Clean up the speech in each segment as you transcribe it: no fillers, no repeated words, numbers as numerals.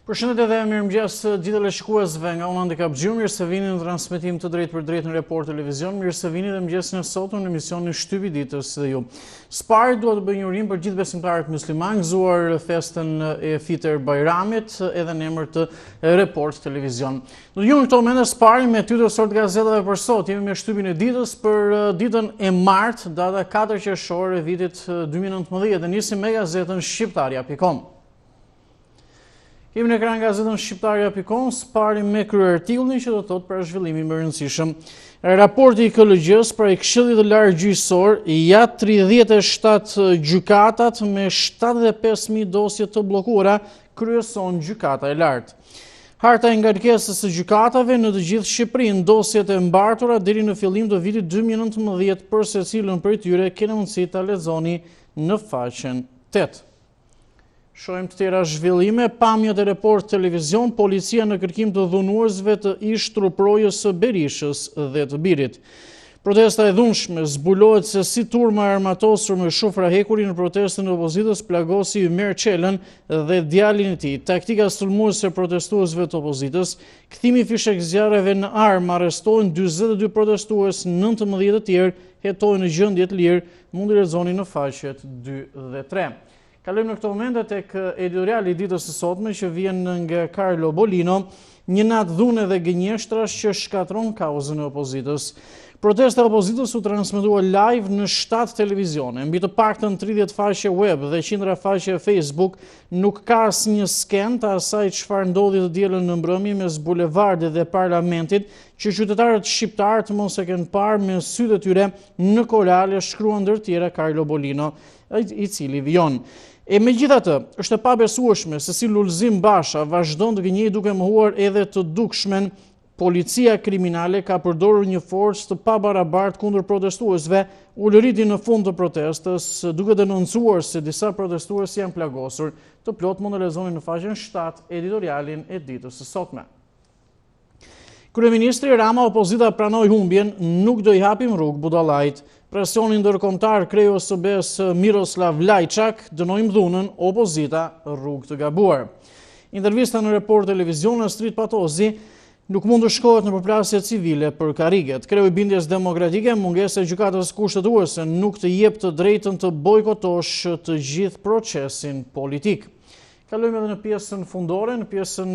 Përshëndetje dhe mirëmëngjes gjithë teleshikuesve nga Unë Handicap Gjumë, mirë se vini në transmetim të drejtë për drejtë në Report Televizion, mirë se vini dhe mëngjesin e sotëm në Emisioni Shtypi Ditës dhe ju. Spari duhet të bëjë një urim për gjithë besimtarët musliman, gëzuar festën e Fitër Bajramit edhe në emër të Report Televizion. Do ju në këto momente Spari me titullar të gazetave për sot, jemi me Shtypin e Ditës për ditën e martë, data 4 Qershor e vitit 2019 dhe nisim me gazetën shqiptarja.com. Kemi në ekran gazetën shqiptarja.com, Spari me kryer artikullin që do të thotë për zhvillimin më rëndësishëm. Raporti i KLG-s pra i Këshillit të Lartë Gjyqësor ja 37 gjykatat me 75.000 dosje të bllokuara, kryeson gjykata e lartë. Harta e ngarkesës së gjykatave në të gjithë Shqipërinë, dosjet e mbartura deri në fillim të vitit 2019 për secilën prej tyre keni mundësi ta lexoni në faqen 8. Shohim të tjera zhvillime, pamjet e Report Televizion, policia në kërkim të dhunuesve të ish truprojës së Berishës dhe të Birit. Protesta e dhunshme zbulohet se si turma e armatosur me shufra hekuri në protestën e opozitës plagosi Ymer Çelën dhe djalin e tij. Taktika sulmuese e protestuesve të opozitës, kthimi i fishek zjarreve në armë, arrestohen 42 protestues, 19 të tjerë hetohen në gjendje të lirë, mundi lexoni në faqet 2 dhe 3. Kalojmë në këto momente tek editoriali i ditës së sotme që vjen nga Carlo Bolino, një natë dhune dhe gënjeshtrash që shkatron kauzën e opozitës. Protesta e opozitës u transmetua live në 7 televizione, mbi të paktën 30 faqe web dhe qindra faqe Facebook, nuk ka asnjë sken të asaj çfarë ndodhi të dielën në mbrëmje mes bulevardit dhe parlamentit, që qytetarët shqiptar të mos e kenë parë me sytë e tyre në korale, shkruan ndër tjera Carlo Bolino, i cili vijon. E megjithatë, është e pabesueshme se si Lulzim Basha vazhdon të gënjejë duke mohuar edhe të dukshmen, policia kriminale ka përdorur një forcë të pabarabartë kundër protestuesve, ulëriti në fund të protestës, duke denoncuar se disa protestues janë plagosur. Të plot mund të lexoni në faqen 7 editorialin e ditës së sotme. Kryeministri Rama, opozita pranoi humbjen, nuk do i hapim rrugë budallajt. Presionin ndërkombëtar kreu OSB-s Miroslav Lajçak, dënojmë dhunën, opozita rrugë të gabuar. Intervista në Report Televizion në Street Patozi nuk mund të shkohet në përplasje civile për karriget. Kreu i bindjes demokratike, mungesa e gjykatës kushtetuese nuk të jep të drejtën të bojkotosh të gjithë procesin politik. Kalojmë edhe në pjesën fundore, në pjesën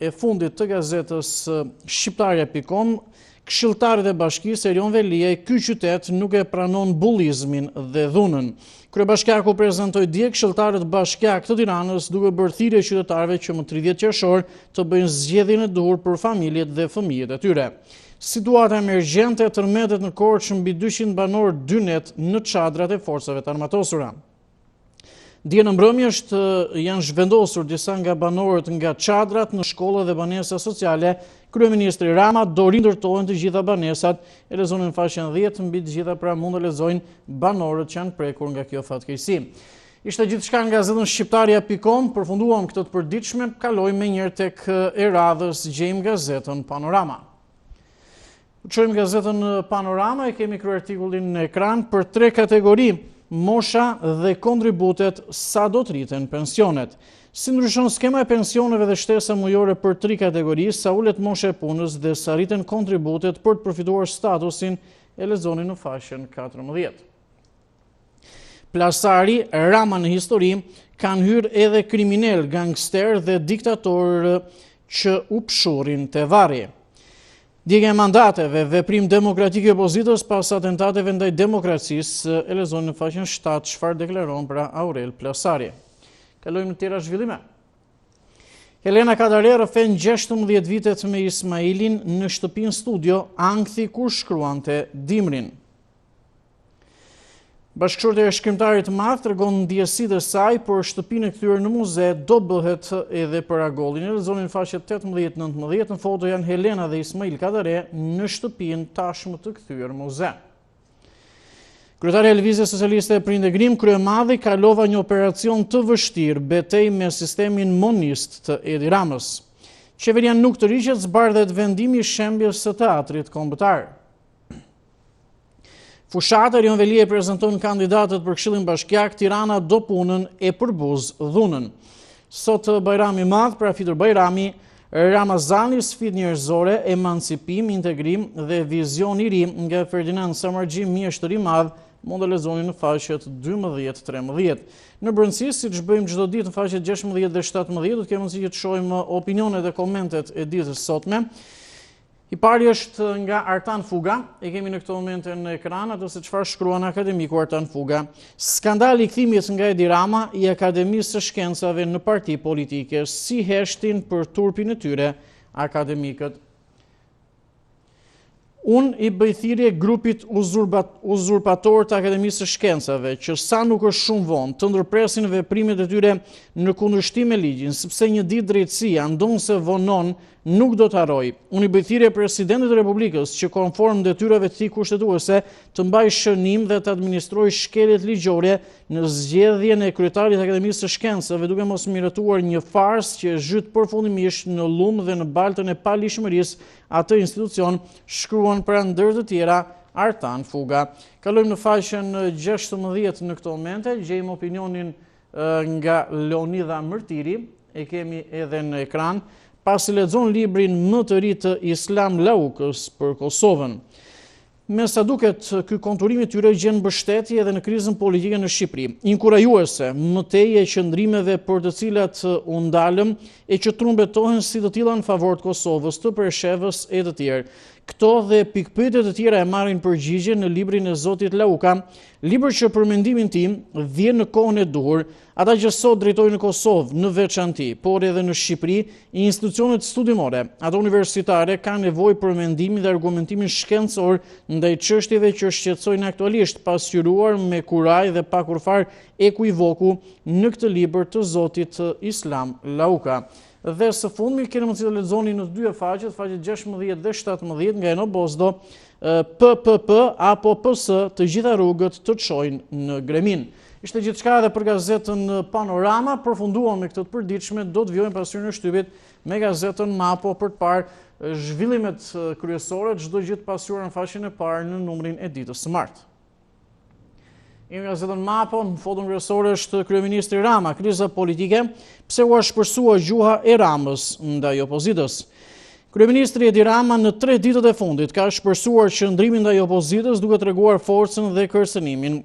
e fundit të gazetës shqiptarja.com. Këshilltarit e bashkisë Erion Veliaj, ky qytet nuk e pranon bullizmin dhe dhunën. Kryebashkiaku prezantoi dje këshilltarët bashkiak të Tiranës duke bërë thirrje qytetarëve që më 30 qershor të bëjnë zgjedhjen e duhur për familjet dhe fëmijët e tyre. Situata emergjente tërmetet në Korçë mbi 200 banorë dynet në çadrat e forcave të armatosura. Dje në mbrëmje janë zhvendosur disa nga banorët nga çadrat në shkolla dhe banesa sociale. Kryeministri Rama do rindërtohen të gjitha banesat, e lexoni në faqen 10, mbi të gjitha pra mund të lexojnë banorët që janë prekur nga kjo fatkeqësi. Ishte gjithçka nga gazetën shqiptarja.com, përfunduam këtë të përditshme, kalojmë menjëherë tek e radhës, gjejmë gazetën Panorama. Çojmë gazetën Panorama, e kemi kryer artikullin në ekran për 3 kategori: mosha dhe kontributet, sa do të rriten pensionet. Si ndryshon skema e pensioneve dhe shtesa mujore për 3 kategori, sa ulet mosha e punës dhe sa rriten kontributet për të përfituar statusin, e lexoni në faqen 14. Plasari, Rama në histori, kanë hyrë edhe kriminal, gangster dhe diktator që u pshurin te varri. Djegja e mandateve, veprim demokratik i opozitës pas atentateve ndaj demokracisë, e lexoni në faqen 7 çfarë deklaron pra Aurel Plasari. Kalojmë në tjera zhvillime. Helena Kadare rrëfen 16 vitet me Ismailin në shtëpinë studio, ankthi kur shkruante Dimrin. Bashkëshortja e shkrimtarit të madh tregon ndjesitë e saj për shtëpinë e kthyer në muze do bëhet edhe për Agollin. E lexoni në faqet 18-19, në foto janë Helena dhe Ismail Kadare në shtëpinë tashmë të kthyer muze. Kryetari i Lëvizjes Socialiste për Integrim, Kryemadhi, kalova një operacion të vështirë, betejë me sistemin monist të Edi Ramës. Qeveria nuk të riqet, zbardhet vendimi i shembjes së teatrit kombëtar. Fushatë Erion Veliaj prezanton kandidatët për Këshillin Bashkiak, Tirana do punën e përbuz dhunën. Sot Bajrami Madh, parafitur Bajrami, Ramazani, sfidë njerëzore, emancipim, integrim dhe vizion i ri nga Ferdinand Samargji, mjeshtër i madh, mund të lexoni në faqet 12-13. Në brendësi, siç bëjmë çdo ditë në faqet 16 dhe 17, do të kemi mundësi të shohim opinionet dhe komentet e ditës sotme. I pari është nga Artan Fuga, e kemi në këto momente në ekran, atë se çfarë shkruan akademiku Artan Fuga. Skandali i kthimit nga Edi Rama i Akademisë së Shkencave në parti politike, si heshtin për turpin e tyre akademikët. Unë i bëj thirrje grupit uzurpator të Akademisë së Shkencave, që sa nuk është shumë vonë, të ndërpresin veprimet e tyre në kundërshtim me ligjin, sepse një ditë drejtësia, ndonse vonon, nuk do të harroj. Unë i bëj thirrje presidentit të Republikës që konform detyrave të tij kushtetuese të mbajë shënim dhe të administrojë shkeljet ligjore në zgjedhjen e kryetarit të Akademisë së Shkencave, duke mos mirëtuar një farsë që zhyt përfundimisht në lumë dhe në baltën e palishmërisë atë institucion, shkruan pra ndër të tjera Artan Fuga. Kalojmë në faqen 16 në këto momente, gjejmë opinionin nga Leonida Mërtiri, e kemi edhe në ekran, pasi lexon librin më të ri të Islam Laukës për Kosovën. Me sa duket, ky konturim i tyre gjen mbështetje edhe në krizën politike në Shqipëri, inkurajuese mëtej e qëndrimeve për të cilat u ndalëm e që trumbetohen si të tilla në favor të Kosovës, të Preshevës e të tjerë. Këto dhe pikpyetje të tjera e marrin përgjigje në librin e Zotit Lauka, libër që për mendimin tim vjen në kohën e duhur. Ata që sot drejtojnë në Kosovë, në veçanti, por edhe në Shqipëri, institucionet studimore, ata universitare kanë nevojë për mendimin dhe argumentimin shkencor ndaj çështjeve që shqetësojnë aktualisht, pasqyruar me kuraj dhe pa kurfar ekuivoku në këtë libër të Zotit Islam Lauka. Dhe së fundmi keni mundësi të lexoni në dy faqet 16 dhe 17 nga Eno Bozdo, PPP apo PS, të gjitha rrugët të çojnë në Gremin. Ishte gjithçka edhe për gazetën Panorama, përfunduam me këtë të përditshme, do të vjojmë pasur në Shtypit me gazetën Mapo për të parë zhvillimet kryesore, çdo gjë të pasur në faqen e parë në numrin e ditës së martë. Nga gazetën Mapo, në foton kryesore është kryeministri Rama, kriza politike, pse u shpërsua gjuha e Ramës ndaj opozitës. Kryeministri Edi Rama në 3 ditët e fundit ka shpërsuar qëndrimin ndaj opozitës duke treguar forcën dhe kërcënimin.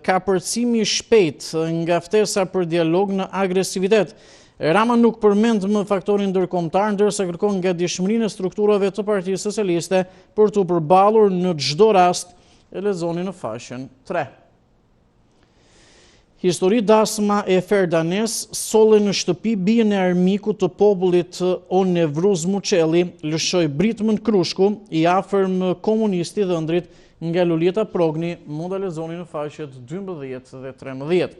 Ka përcimi shpejt nga ftesa për dialog në agresivitet. Rama nuk përmend më faktorin ndërkombëtar, ndërsa kërkon gatishmërinë e strukturave të Partisë Socialiste për të përballur në çdo rast, e lexoni në faqen 3. Histori dasma e Ferdanes, solle në shtëpi bien e armikut të popullit Onevruz Muçelli, lëshoi britmën Krushku, i afërm komunisti dhëndrit nga Luljeta Progni, mund ta lexoni në faqet 12 dhe 13.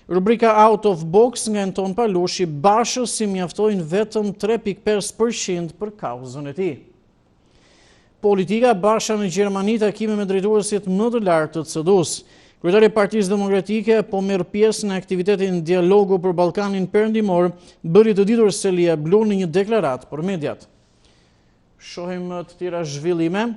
Rubrika Out of Box nga Anton Palushi, Bashës si mjaftojnë vetëm 3.5% për kauzën e tij. Politika, Basha në Gjermani, takime me drejtuesit më të lartë të CDU-s. Kryetari i Partisë Demokratike po merr pjesë në aktivitetin dialogu për Ballkanin Perëndimor, bëri të ditur Selia Blu në një deklaratë për mediat. Shohim të tjera zhvillime.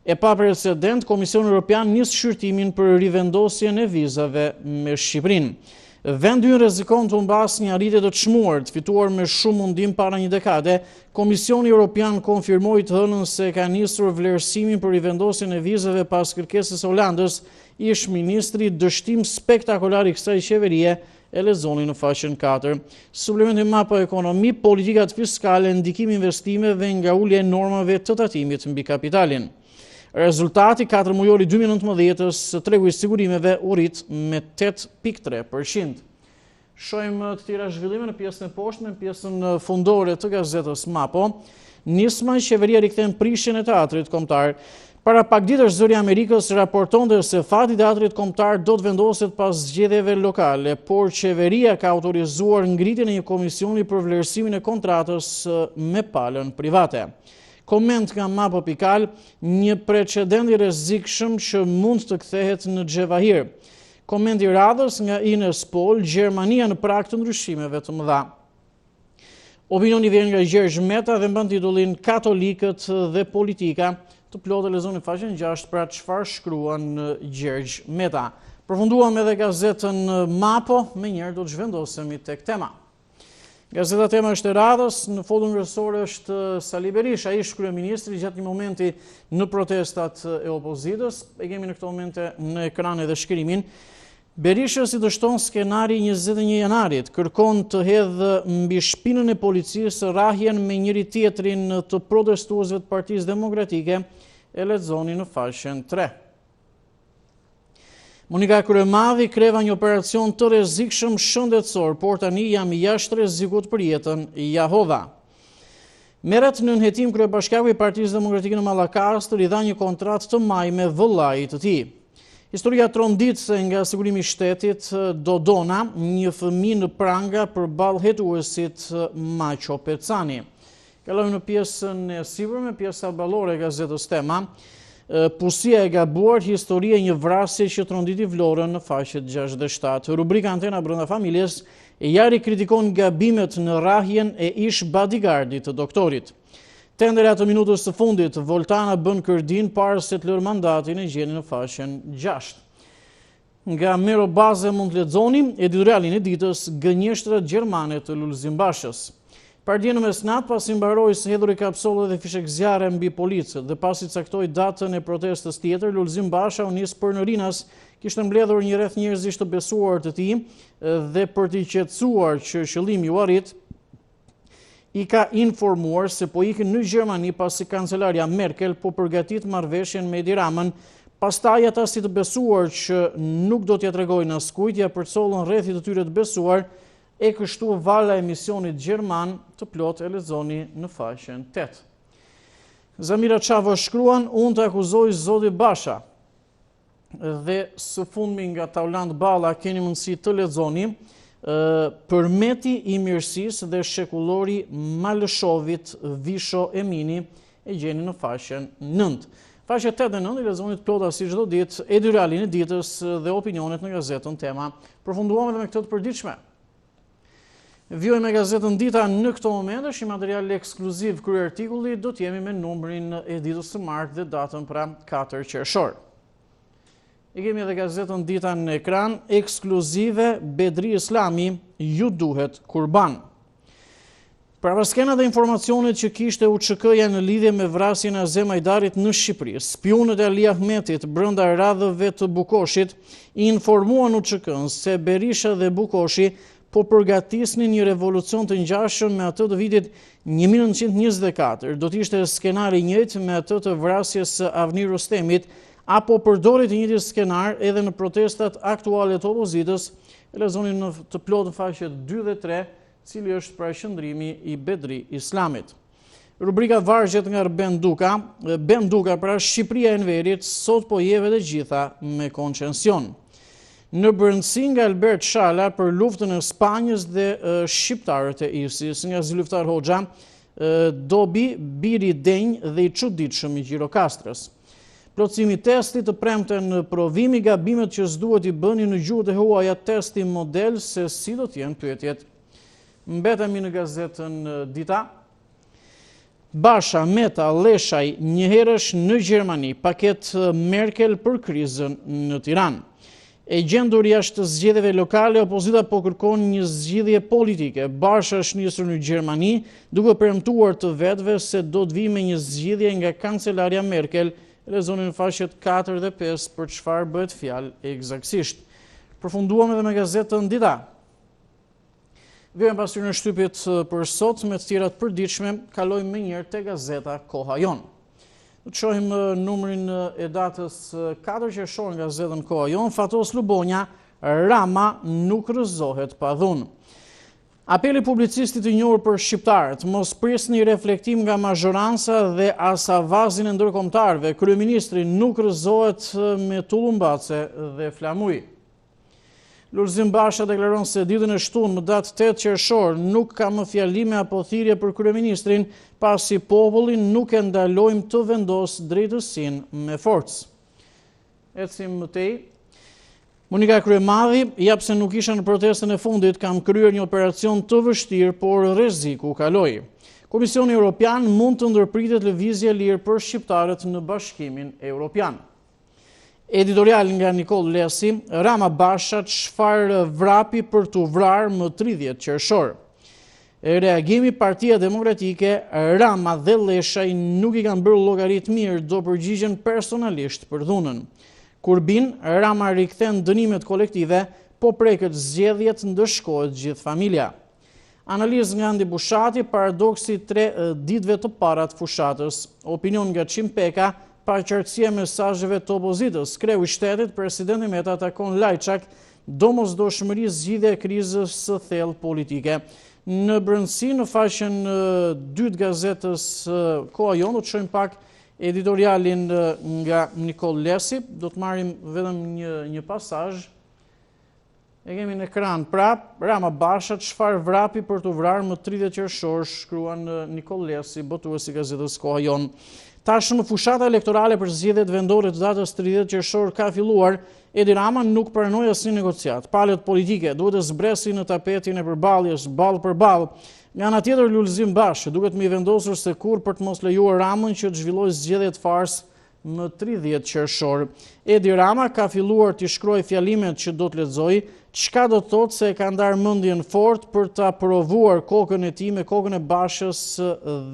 E pa precedent, Komisioni Evropian nis shqyrtimin për rivendosjen e vizave me Shqipërinë. Vendi ynë rrezikon të humbasë një arritje të çmuar, të fituar me shumë mundim para një dekade. Komisioni Evropian konfirmoi të hënën se ka nisur vlerësimin për rivendosjen e vizave pas kërkesës së Holandës. Ish ministri dështim spektakolar i kësaj qeverie, e lexoni në faqen 4. Suplementi Mapa Ekonomi, politikat fiskale, ndikimi investimeve nga ulja e normave të tatimit mbi kapitalin. Rezultati 4 mujori 2019-s, tregu i sigurimeve u rrit me 8.3%. Shohim të tjera zhvillime në pjesën e poshtme, në pjesën fundore të gazetës Mapo. Nisma, qeveria rikthen prishjen e teatrit kombëtar. Para pak ditësh zëri i Amerikës raportonte se fati i teatrit kombëtar do të vendoset pas zgjedhjeve lokale, por qeveria ka autorizuar ngritjen e një komisioni për vlerësimin e kontratës me palën private. Koment nga Mapo Pikal, një precedent i rrezikshëm që mund të kthehet në xhevahir. Koment i radhës nga Ines Pol, Gjermania në prag të ndryshimeve të mëdha. Opinioni vjen nga Gjergj Meta dhe mban titullin Katolikët dhe politika. Të plotë lexoni faqen 6 pra çfarë shkruan Gjergj Meta. Përfunduam edhe gazetën Mapo, me njëherë do të zhvendosemi tek tema. Gazeta tema është e radhës, në fotën kryesore është Sali Berisha, ish kryeministri gjatë një momenti në protestat e opozitës. E kemi në këto momente në ekran edhe shkrimin. Berisha si dështon skenari 21 janarit, kërkon të hedhë mbi shpinën e policisë rrahjen me njëri tjetrin të protestuesve të Partisë Demokratike, e lexoni në faqen 3. Monika Kryemadhi kreva një operacion të rrezikshëm shëndetësor, por tani jam jashtë rrezikut për jetën, Jahova. Merret në nënhetim kryebashkiaku i Partisë Demokratike në Mallakastër i dha një kontratë të maj me vëllait të tij. Historia tronditëse nga sigurimi i shtetit Dodona, një fëmijë në pranga përballë hetuesit Maqo Pecani. Kalojmë në pjesën e sipërme, pjesa ballore e gazetës Tema. Pusia e gabuar, historia e një vrasje që tronditi Vlorën në faqet 6 dhe 7. Rubrika Antena brenda familjes e Jari kritikon gabimet në rrahjen e ish bodyguardit të doktorit. Tendera të minutës së fundit, Voltana bën kërdin para se të lërë mandatin, e gjeni në faqen 6. Nga Mero Baze mund të lexoni editorialin e ditës Gënjeshtrat gjermane të Lulzim Bashës. Partia në mesnat pasi mbaroi se hedhuri kapsolle dhe fishek zjarre mbi policët dhe pasi caktoi datën e protestës tjetër, Lulzim Basha u nis për në Rinas, kishte mbledhur një rreth njerëzish të besuar të tij dhe për t'i qetësuar që qëllimi u arrit, i ka informuar se po ikin në Gjermani pasi kancelaria Merkel po përgatit marrëveshjen me Edi Ramën. Pastaj ata si të besuar që nuk do t'ja tregojnë askujt, ja përcollën rrethit të tyre të besuar, e kështu vala emisionit gjerman të plot, e lexoni në faqen 8. Zamira Çavo shkruan, unë të akuzoj zoti Basha. Dhe së fundmi nga Tauland Balla keni mundësi të lexoni përmeti i mirësisë dhe shekullori Malëshovit Visho Emini, e gjeni në faqen 9. Faqe 8 dhe 9 i lexoni të plota si çdo ditë, editorialin e ditës dhe opinionet në gazetën Tema. Përfunduam edhe me këtë të përditshme. Vjoj me gazetën Dita në këto momente, është një material ekskluziv krye artikulli, do t'jemi me numrin e ditës së martë dhe datën pra 4 Qershor. E kemi edhe gazetën Dita në ekran, ekskluzive Bedri Islami, ju duhet kurban. Paraskena dhe informacionet që kishte UÇK-ja në lidhje me vrasjen e Azem Ajdarit në Shqipëri, spionët e Ali Ahmetit brenda radhëve të Bukoshit i informuan UÇK-n se Berisha dhe Bukoshi po përgatisnin një revolucion të ngjashëm me atë të vitit 1924. Do t'ishte skenari i njëjtë me atë të vrasjes së Avni Rustemit, apo përdoret i njëjti skenar edhe në protestat aktuale të opozitës, e lexoni në të plotë faqet 2 dhe 3, cili është pra qëndrimi i Bedri Islamit. Rubrika Vargjet nga Ben Duka, pra Shqipëria e Enverit, sot po jeve të gjitha me koncesion. Në brëndësi nga Albert Shala për luftën e Spanjës dhe shqiptarët e ISIS, nga Zyluftar Hoxha, dobi biri denj dhe i çuditshëm i Gjirokastrës. Plotësimi testit të premten provimi, gabimet që s'duhet i bëni në gjuhët e huaja, testi model se si do t'jenë pyetjet. Mbetemi në gazetën Dita. Basha, Meta, Leshaj, njëherësh në Gjermani, paket Merkel për krizën në Tiranë. E gjendur jashtë zgjedhjeve lokale, opozita po kërkon një zgjidhje politike. Basha është nisur në Gjermani, duke premtuar të vetëve se do të vijë me një zgjidhje nga kancelaria Merkel, lexoni në faqet 4 dhe 5 për çfarë bëhet fjalë eksaktësisht. Përfunduam edhe me gazetën Dita. Vjen pasur në Shtypit për sot me të tjera të përditshme, kalojmë më njëherë te gazeta Koha Jon. Do të shohim numrin e datës 4 Qershor nga gazetën Koha Jon. Fatos Lubonja, Rama nuk rrëzohet pa dhunë. Apeli publicistit i njohur për shqiptarët, mos prisni reflektim nga mazhoranca dhe as avazin e ndërkombëtarëve. Kryeministri nuk rrëzohet me tullumbace dhe flamuj. Lulzim Basha deklaron se ditën e shtunë më datë 8 Qershor nuk ka më fjalime apo thirrje për kryeministrin, pasi popullin nuk e ndalojmë të vendos drejtësinë me forcë. Ecim mëtej. Monika Kryemadhi jap se nuk isha në protestën e fundit, kam kryer një operacion të vështirë, por rreziku kaloi. Komisioni Evropian mund të ndërpritet lëvizje lirë për shqiptarët në Bashkimin Evropian. Editorial nga Nikol Lesi, Rama Basha çfarë vrapi për t'u vrarë më 30 Qershor. reagimi Partia Demokratike, Rama dhe Leshaj nuk I kanë bërë llogarit mirë, do përgjigjen personalisht për dhunën. Kur bin, Rama rikthen dënimet kolektive, po preket zgjedhjet, ndëshkohet gjithë familja. Analizë nga Andi Bushati, paradoksi 3 ditëve të para të fushatës, opinion nga Çim Peka, paqartësia e mesazheve të opozitës, kreu I shtetit, presidenti Meta takon Lajçak, domosdoshmëri zgjidhje e krizës së thellë politike. Në brendësi, në faqen 2 të gazetës Koha Jon, do të shohim pak editorialin nga Nikol Lesi, do të marrim vetëm një pasazh. E kemi në ekran prap, Rama Basha, çfarë vrapi për të vrarë më 30 qershor, shkruan Nikol Lesi, botuesi I gazetës Koha Jon. Tashmë fushata elektorale për zgjedhjet vendore të datës 30 qershor ka filluar, Edi Rama nuk pranoi asnjë negociat. Palët politike duhet të zbresin në tapetin e përballjes ballë për ballë. Nga ana tjetër Lulzim Bashë duhet më I vendosur se kur për të mos lejuar Ramën që të zhvillojë zgjedhjet farsë më 30 qershor. Edi Rama ka filluar të shkruaj fjalimet që do të lexojë, çka do të thotë se ka ndarë mendjen fort për ta provuar kokën e tij me kokën e Bashës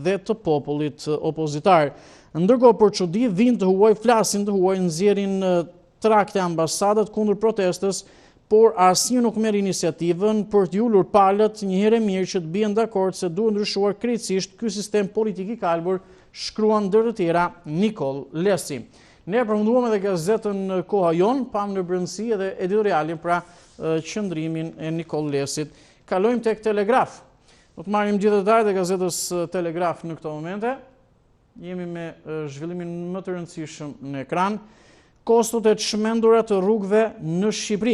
dhe të popullit opozitar. Ndërkohë për çudi vijnë të huaj, flasin të huaj, nxjerrin trakte ambasadat kundër protestës, por asnjë nuk merr iniciativën për të ulur palët një herë mirë që të bien dakord se duhet ndryshuar krejtësisht ky sistem politik I kalbur, shkruan ndër të tjera Nikol Lesi. Ne përfunduam edhe gazetën Koha Jon, pam në brendësi edhe editorialin pra qëndrimin e Nikol Lesit. Kalojmë tek Telegraf. Do të marrim gjithë detajt e gazetës Telegraf në këto momente. Jemi me zhvillimin më të rëndësishëm në ekran. Kostot e çmendura të rrugëve në Shqipëri.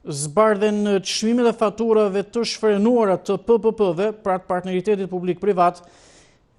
Zbardhen çmimet e faturave të shfrenuara të PPP-ve, pra të partneritetit publik-privat,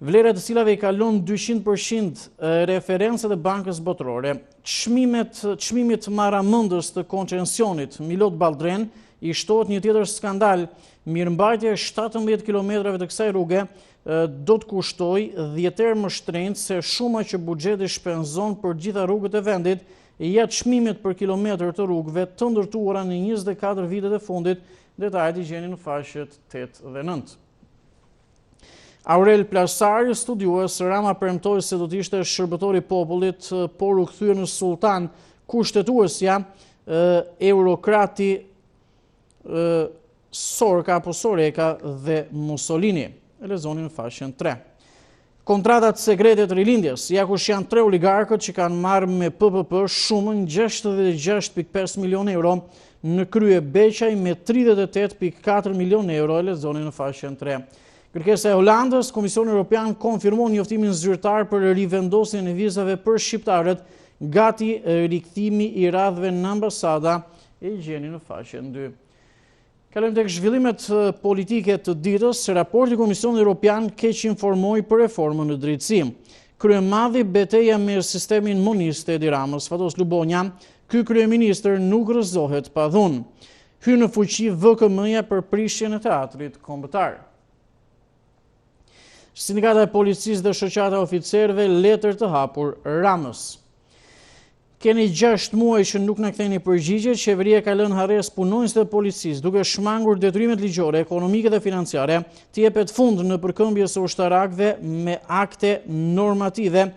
vlera të cilave I kalon 200% referencat e Bankës Botërore. Çmimit marramendës të koncesionit Milot Balldren I shtohet një tjetër skandal. Mirëmbajtja e 17 kilometrave të kësaj rruge do të kushtoj 10 herë më shtrenjtë se shuma që buxheti shpenzon për gjitha rrugët e vendit, ja çmimet për kilometër të rrugëve të ndërtuara në 24 vitet e fundit, detajet I gjeni në faqet 8 dhe 9. Aurel Plasari, studiues, Rama premtoi se do të ishte shërbëtor I popullit, por u kthye në sultan, kushtetuesja, eurokrati Sorka apo Soreka dhe Mussolini. E lexoni në faqen 3. Kontratat sekrete të rilindjes, ja kush janë 3 oligarkët që kanë marrë me PPP shumën 66.5 milion euro, në krye Beqaj me 38.4 milion euro, e lexoni në faqen 3. Kërkesa e Holandës, Komisioni Evropian konfirmon njoftimin zyrtar për rivendosjen e vizave për shqiptarët, gati rikthimi I radhëve në ambasada, e gjeni në faqen 2. Kalojmë tek zhvillimet politike të ditës, se raporti Komisionit Evropian keq informoi për reformën në drejtësi. Kryemadhi betejë me sistemin monist të Edi Ramës, Fatos Lubonja, ky kryeministër nuk rrëzohet pa dhunë. Hyn në fuqi VKM-ja për prishjen e teatrit kombëtar. Sindikata e policisë dhe shoqata e oficerëve letër të hapur Ramës. Keni 6 muaj që nuk na ktheni përgjigje, qeveria ka lënë harres punonjësit e policisë, duke shmangur detyrimet ligjore, ekonomike dhe financiare, të jepet fund në përkëmbje së ushtarakëve me akte normative.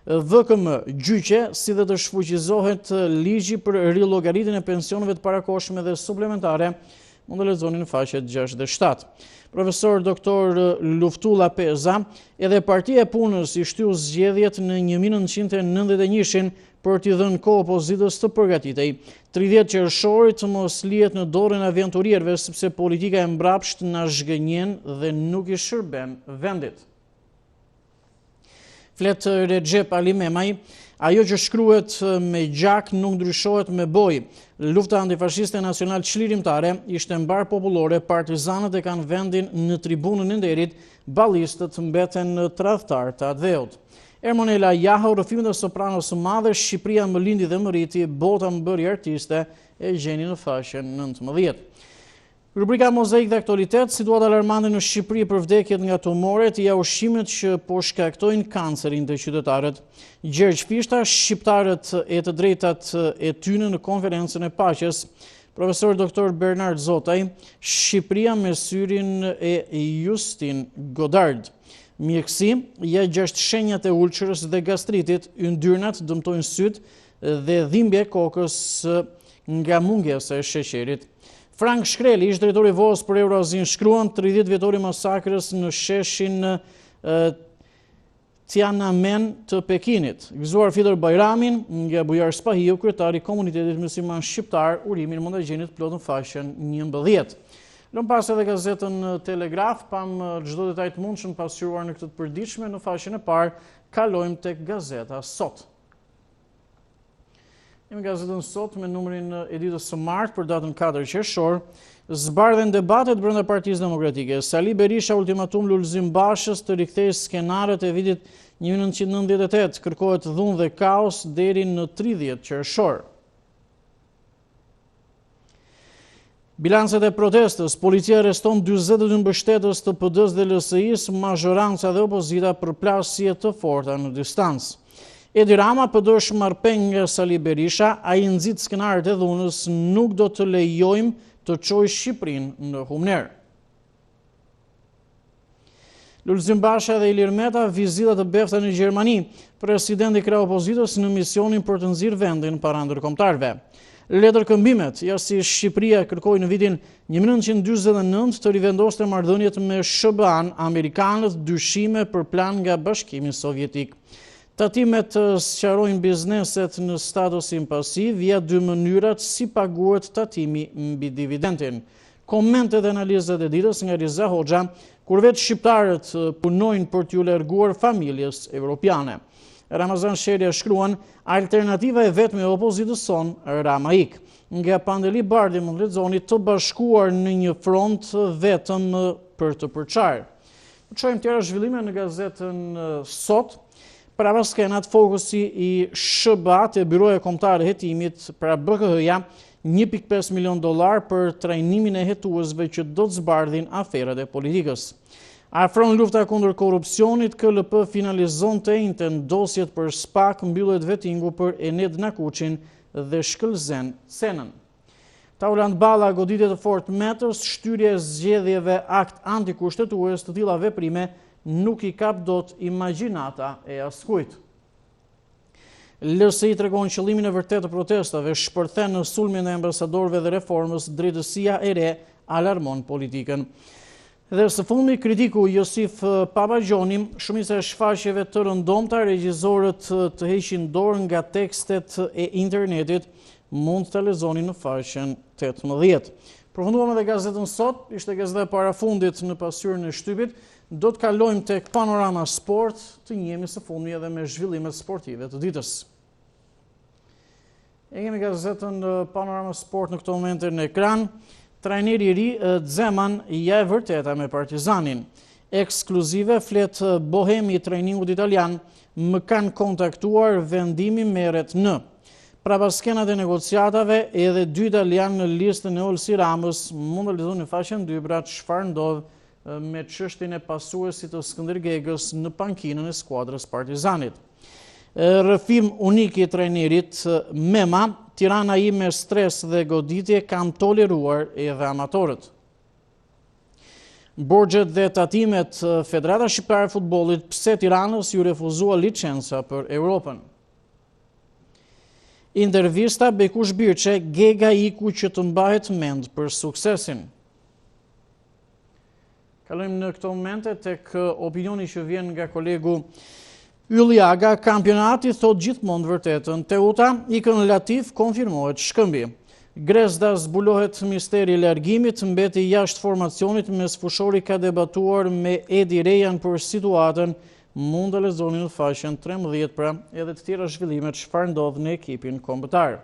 VKM gjyqe, si dhe të shfuqizohet ligji për rillogaritjen e pensioneve të parakohshme dhe suplementare, mund të lexoni në faqet 6 dhe 7. Profesor Dr. Luftulla Peza, edhe Partia e Punës I shtyu zgjedhjet në 1991 për t'i dhënë kohë opozitës të përgatitej. 30 qershorit mos lihet në dorën e aventurierëve, sepse politika e mbrapsht na zhgënjen dhe nuk I shërben vendit. Flet Recep Ali Memaj, ajo që shkruhet me gjak nuk ndryshohet me bojë. Lufta antifashiste nacional çlirimtare ishte mbar popullore, partizanët e kanë vendin në tribunën e nderit, ballistët mbeten tradhtar të atdheut. Ermonela Jaha, rrëfimet e sopranos së madhe, Shqipëria më lindi dhe më rriti, bota më bëri artiste, e gjeni në faqen 19. Rubrika Mozaik dhe aktualitet, situata alarmante në Shqipëri për vdekjet nga tumoret, ja ushqimet që po shkaktojnë kancerin të qytetarët. Gjergj Fishta, shqiptarët e të drejtat e tyne në konferencën e paqes. Profesor Dr. Bernard Zotaj, Shqipëria me syrin e Justin Godard. Mjekësi, ja 6 shenjat e ulçërës dhe gastritit, yndyrnat dëmtojnë syt dhe dhimbje kokës nga mungesa e sheqerit. Frank Shkreli, ish drejtori i VOS për Euroazin, shkruan 30 vjetori masakrës në sheshin Tiananmen të Pekinit. Gëzuar Fitor Bajramin nga Bujar Spahiu, kryetari i komunitetit musliman shqiptar, urimin mund ta gjeni të plot në faqen 11. Lëm pas edhe gazetën Telegraf, pam çdo detaj të mundshëm pasqyruar në këtë të përditshme në faqen e parë, kalojmë tek gazeta Sot. Jemi gazetën Sot me numrin e ditës së martë për datën 4 qershor, zbardhen debatet brenda Partisë Demokratike. Sali Berisha ultimatum Lulzim Bashës të rikthejë skenaret e vitit 1998, kërkohet dhunë dhe kaos deri në 30 qershor. Bilancet e protestës, policia arreston 42 mbështetës të PD-s dhe LSI-s, mazhoranca dhe opozita për plasje të forta në distancë. Edi Rama PD është marrëpeng nga Sali Berisha, ai nxit skenarët e dhunës, nuk do të lejojmë të çojë Shqipërinë në humner. Lulzim Basha dhe Ilir Meta vizita të befta në Gjermani, presidenti krau opozitës në misionin për të nxirë vendin para ndërkombëtarëve. Letër këmbimet, ja si Shqipëria kërkoi në vitin 1949 të rivendoste marrëdhëniet me SBA-n, amerikanët dyshime për plan nga Bashkimi Sovjetik. Tatimet sqarojnë bizneset në statusin pasiv via 2 mënyrat si paguhet tatimi mbi dividendin. Komentet dhe analizat e ditës nga Riza Hoxha, kur vetë shqiptarët punojnë për t'ju larguar familjes evropiane. Ramazan Sherja shkruan, alternativa e vetme e opozitës son, Rama ik. Nga Pandeli Bardi mund lexoni të bashkuar në një front vetëm për të përçarë. Çojmë tjera zhvillime në gazetën Sot. Para skenat, fokusi i SBA të Byroja Kombëtare e Hetimit, pra BKH-ja, $1.5 milion për trajnimin e hetuesve që do të zbardhin aferat e politikës. Afron lufta kundër korrupsionit, KLP finalizon të njëjtën dosjet për SPAK, mbyllet vettingu për Ened Nakuçin dhe shkëlzen Cenën. Taulant Balla, goditje të fortë metës, shtyrje e zgjedhjeve akt antikushtetues, të tilla veprime nuk i kap dot imagjinata e askujt. LSI tregon qëllimin e vërtetë të protestave, shpërthen në sulmin e ambasadorëve dhe reformës, drejtësia e re alarmon politikën. Dhe së fundmi, kritiku Josif Papagjoni, shumica e shfaqjeve të rëndomta, regjizorët të heqin dorë nga tekstet e internetit, mund të lexoni në faqen 18. Përfunduam edhe gazetën Sot, ishte gazeta e parafundit në pasqyrën e Shtypit. Do të kalojmë tek Panorama Sport, të njihemi së fundmi edhe me zhvillimet sportive të ditës. E kemi gazetën Panorama Sport në këto momente në ekran. Trajneri i ri Zeman ja e vërteta me Partizanin. Ekskluzive flet Bohemi i trajningut italian, më kanë kontaktuar, vendimi merret në. Prapa skenat e negociatave, edhe 2 italianë në listën e Olsi Ramës, mund të lexoni në faqen 2 pra çfarë ndodh me çështjen e pasuesit të Skënder Gegës në pankinën e skuadrës Partizanit. Rrëfim unik i trajnerit Mema, Tirana i me stres dhe goditje kanë toleruar edhe amatorët. Borxhet dhe tatimet Federata Shqiptare e Futbollit, pse Tiranës ju refuzua licenca për Europën. Intervista Bekush Birçe, Gega iku që të mbahet mend për suksesin. Kalojmë në këto momente tek opinioni që vjen nga kolegu Ylliaga. Kampionati thot gjithmonë vërtetën. Teuta ikën Latif, konfirmohet shkëmbi. Grezda zbulohet misteri i largimit, mbeti jashtë formacionit, mes fushori ka debatuar me Edi Rejan për situatën, mund të lexoni në faqen 13 pra edhe të tjera zhvillime çfarë ndodh në ekipin kombëtar.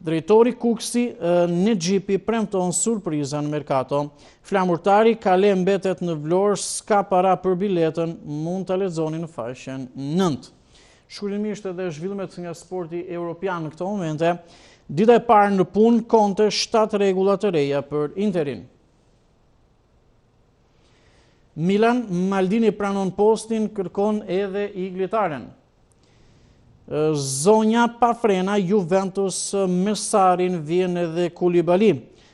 Drejtori Kuksi në Xhipi premton surpriza në merkato. Flamurtari Kale mbetet në Vlorë, s'ka para për biletën, mund të lexoni në faqen 9. Shkurtimisht edhe zhvillimet nga sporti evropian në këto momente. Dita e parë në punë, Conte 7 rregulla të reja për Interin. Milan, Maldini pranon postin, kërkon edhe iglitaren. Zonja pa frena, Juventus me Sarin vjen edhe Koulibaly.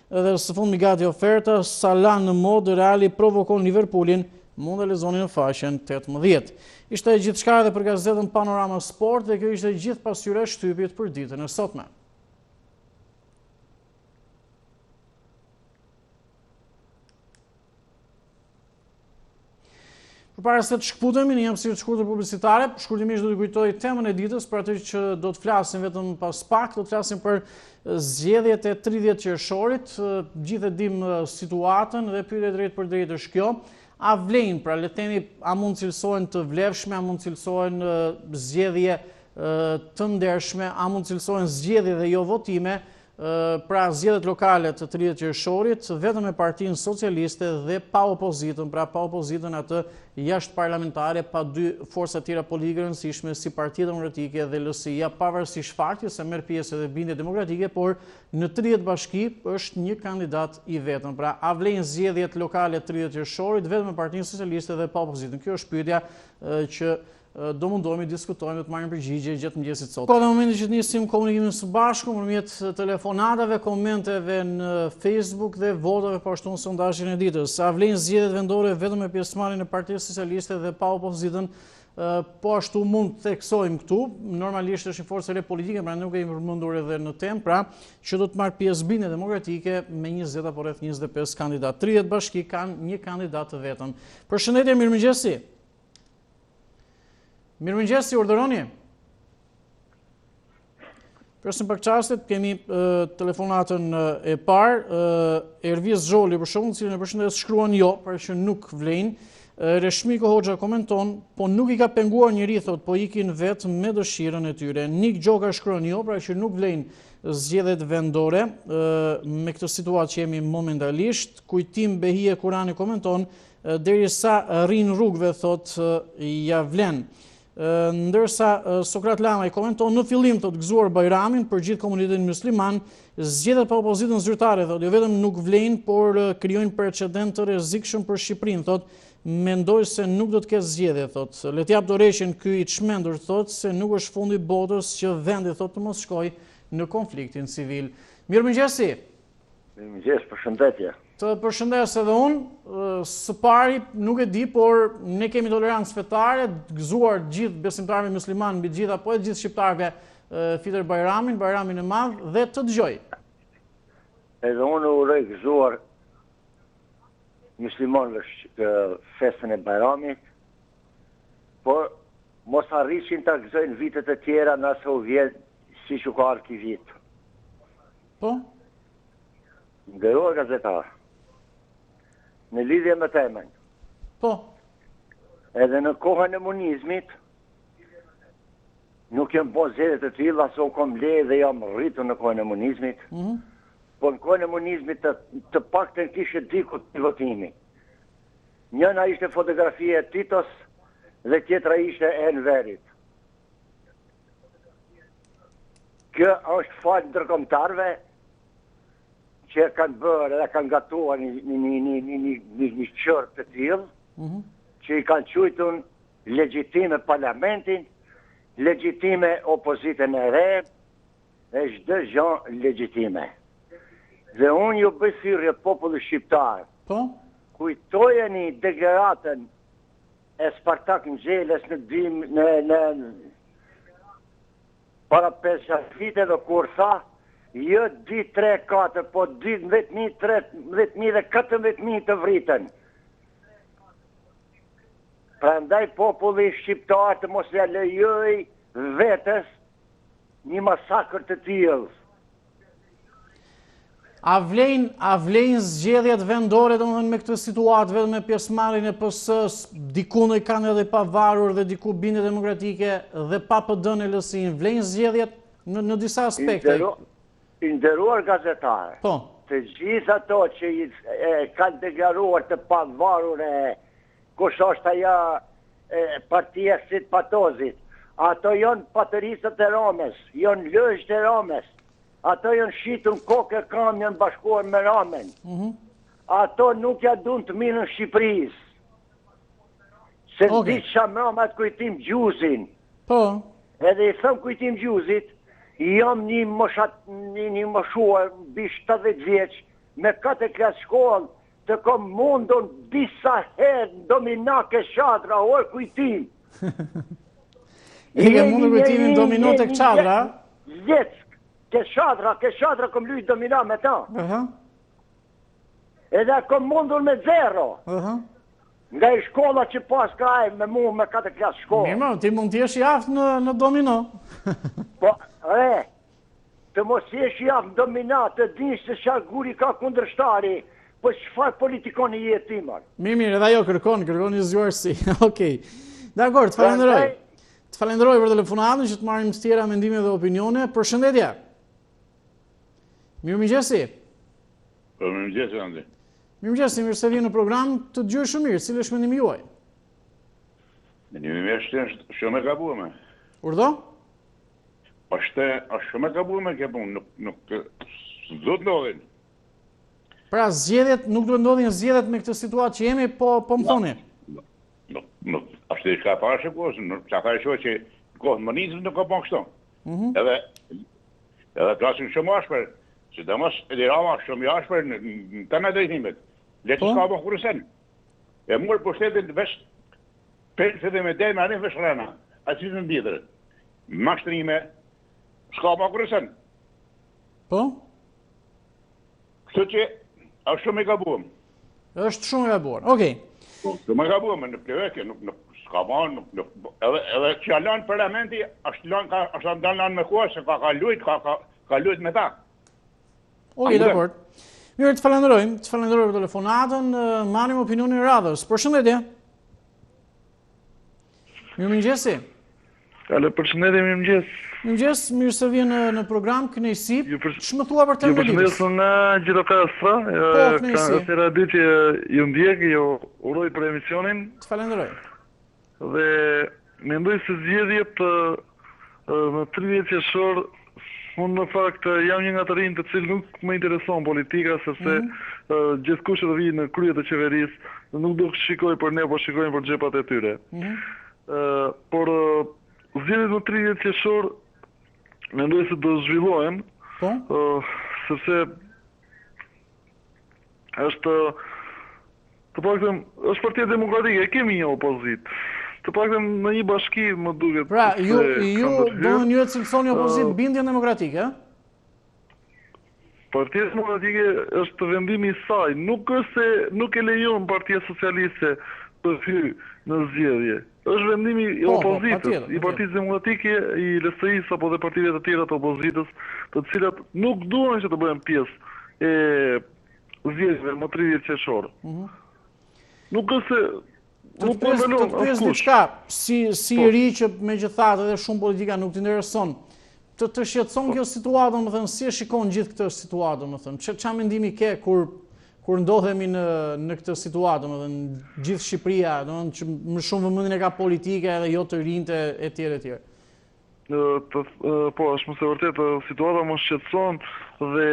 Edhe së fundmi gati oferta, Salah në mod, Reali provokon Liverpoolin, mund të lexoni në faqen 18. Ishte gjithçka edhe për gazetën Panorama Sport dhe kjo ishte gjithë pasqyra e Shtypit për ditën e sotme. Përpara se të shkputemi, në jam si të shkurtër publicitare, shkurtimisht do të kujtoj temën e ditës, për atë që do të flasim vetëm pas pak, do të flasim për zgjedhjet e 30 qershorit, gjithë e dim situatën dhe pyetja drejt për drejt është kjo. A vlen, pra le të themi, a mund cilësohen të vlefshme, a mund cilësohen zgjedhje të ndershme, a mund cilësohen zgjedhje dhe jo votime, pra zgjedhjet lokale të 30 qershorit, vetëm me Partinë Socialiste dhe pa opozitën, pra pa opozitën atë jashtë parlamentare, pa dy forca tjera politike rëndësishme si Partia Demokratike dhe LSI-ja, pavarësisht faktit se merr pjesë edhe Bindje Demokratike, por në 30 bashki është një kandidat i vetëm. Pra, a vlen zgjedhjet lokale 30 qershorit vetëm me Partinë Socialiste dhe pa opozitën? Kjo është pyetja që do mundohemi diskutojmë dhe të marrim përgjigje gjatë mëngjesit sot. Ka dhe momenti që të nisim komunikimin së bashku nëpërmjet telefonatave, komenteve në Facebook dhe votave po ashtu në sondazhin e ditës. A vlen zgjedhjet vendore vetëm me pjesëmarrjen e Partisë Socialiste dhe pa opozitën? Po ashtu mund të theksojmë këtu, normalisht është një forcë re politike, pra nuk e kemi përmendur edhe në temë, pra që do të marrë pjesë Bindje Demokratike me 20 apo rreth 25 kandidat. 30 bashki kanë një kandidat të vetëm. Përshëndetje, mirëmëngjesi. Mirëmëngjesi, urdhëroni. Presim pak çastet, kemi telefonatën e parë, Erviz Zholi për shembull, cilën e përshëndes, shkruan jo, pra që nuk vlen. Reshmiko Hoxha komenton, po nuk i ka penguar njëri, thot, po ikin vetë me dëshirën e tyre. Nik Gjoka shkruan jo, pra që nuk vlen zgjedhjet vendore me këtë situatë që jemi momentalisht. Kujtim Behije Kurani komenton, derisa rrin rrugëve, thot, ja vlen. Ndërsa Sokrat Lama i komenton, në fillim të gëzuar Bajramin për gjithë komunitetin musliman, zgjedhjet pa opozitën zyrtare, thot, jo vetëm nuk vlen, por krijojnë precedent të rrezikshëm për Shqipërinë, thot, mendoj se nuk do të ketë zgjedhje, thot. Le të jap dorëheqjen ky i çmendur, thot, se nuk është fundi i botës që vendi, thot, të mos shkojë në konfliktin civil. Mirëmëngjesi. Mirëmëngjes, përshëndetje. Të përshëndes edhe unë, së pari nuk e di, por ne kemi tolerancë fetare, gëzuar gjithë besimtarëve musliman mbi gjithë apo gjithë shqiptarëve fitër Bajramin e madh dhe të dëgjoj. Edhe unë uroj gëzuar muslimanëve festën e Bajramit, por mos arrishin ta gëzojnë vitet e tjera nëse u vjen siç u ka ardhur ky vit. Po? Nderuar gazetar, në lidhje me temën. Po. Edhe në kohën e komunizmit nuk jem bo zgjedhje të tilla, se u kam le dhe jam rritur në kohën e komunizmit. Po në kohën e komunizmit të paktën kishte diku të votimi. Njëna ishte fotografia e Ditës dhe tjetra ishte e Enverit. Kjo është fal ndërkombëtarëve që kanë bërë dhe kanë gatuar një qërë të tillë, që i kanë quajtur legjitime parlamentin, legjitime opozitën e re, dhe çdo gjë legjitime. Dhe unë ju bëj thirrje popullit shqiptar. Po? Kujtojeni deklaratën e Spartak Ngjeles në para 5 vite dhe kur tha, jo 2, 3, 4, po 12.000, 13.000 dhe 14.000 të vritën. Prandaj populli shqiptar të mos ja lejoj vetes një masakër të tillë. A vlen zgjedhjet vendore, domethënë me këtë situatë, vetëm me pjesëmarrjen e PS-s, diku në kanë edhe pavarur dhe diku Bindje Demokratike dhe pa PD-n e LSI-n, vlen zgjedhjet në disa aspekte. Nderuar gazetar, po, të gjithë ato që kanë deklaruar të pavarur kush është ajo partia si patozit, ato janë patërisët e Romës, janë lëgjët e Romës, ato janë shitur në kokë e kam, janë bashkuar me Ramën. Ato nuk ja dun të mirën Shqipërisë. Se ndi që mrama të kujtim gjuzin. Po. edhe i thëm kujtim gjuzit, jam një moshuar mbi 70 vjeç, me 4 klasë shkollë, të kom mundon disa herë domina Qershadra, orë kujtim. E ke mundur kujtimin domino të Qadra? Zec, Qershadra kom lujt domina me ta. Edhe kom mundur me 0. Nga i shkolla që pas ka e me mu me 4 klasë shkollë. Mirë, ti mund t'jesh i aftë në domino. Po, të mos jesh i aftë në domina, të dish se çfarë guri ka kundërshtari, po çfarë politikon i jetë timar. Mirë, edhe ajo kërkon një zgjuarsi. Okej. Dakor, të falenderoj. Të falenderoj për telefonatën që të marrim së tjera mendime dhe opinione. Përshëndetje. Mirëmëngjesi. Mirëmëngjesi, Andi. Mirëmëngjesi, mirë se vjen në program, të dëgjoj shumë mirë, cili është mendimi juaj? Mendimi im është shumë e gabuar. Urdhë? Është shumë e gabuar kjo punë, nuk do të ndodhin. Pra zgjedhjet nuk duhet ndodhin zgjedhjet me këtë situatë që jemi, po më thoni. Nuk, ashtu e ka parë shikos, nuk ka parë shoh që komunizmi nuk ka bën kështu. Edhe klasin shumë ashpër, sidomos Elirama shumë i ashpër në të në drejtimet. Le të s'ka bën kurrësen. E mor pushtetin vesh pensë dhe me dema në vesh rana. Aty në ndjetër. Mashtrime s'ka bën kurrësen. Po? Kështu që është shumë e gabuar. Është shumë e gabuar. Okej. Shumë e gabuar, nuk pleveke, nuk s'ka bën, edhe që lanë parlamenti, është lanë me kohë se ka lujt me ta. Okej, dakor. Mirë, të falenderoj për telefonatën, marrim opinionin e radhës. Përshëndetje. Mirëmëngjesi. Alo, përshëndetje, mirëmëngjes. Mirëmëngjes, mirë se vjen në program, kënaqësi. Ç'më thua për temën e ditës? Ju përshëndes në Gjirokastra, ka raditi ju ndjek, ju uroj për emisionin. Të falenderoj. Dhe mendoj se zgjedhjet në 30 qershor, unë në fakt jam një nga të rinj të cilë nuk më intereson politika, sepse gjithkush që të vijë në krye të qeverisë nuk do të shikoj për ne, por shikojnë për xhepat e tyre. Por zgjedhjet në 30 qershor mendoj se do zhvillohen, sepse është të paktën është Partia Demokratike, kemi një opozitë. Të paktën në një bashki më duket. Pra, ju do një cilësoni opozitë bindjen demokratike, Partia Demokratike është vendimi i saj, nuk e lejon Partia Socialiste të hyjë në zgjedhje. Është vendimi i opozitës, i Partisë Demokratike, i LSI-s apo dhe partive të tjera të opozitës, të cilat nuk duan që të bëhen pjesë e zgjedhjeve më 30 qershor. Nuk është të pyes diçka, si i ri që megjithatë edhe shumë politika nuk t'intereson, të shqetëson kjo situatë, domethënë si e shikon gjithë këtë situatë, domethënë, çfarë mendimi ke kur ndodhemi në këtë situatë, domethënë gjithë Shqipëria, domethënë që më shumë vëmendjen e ka politika edhe jo të rinjtë etj etj. Po, është më së vërtet situata më shqetëson dhe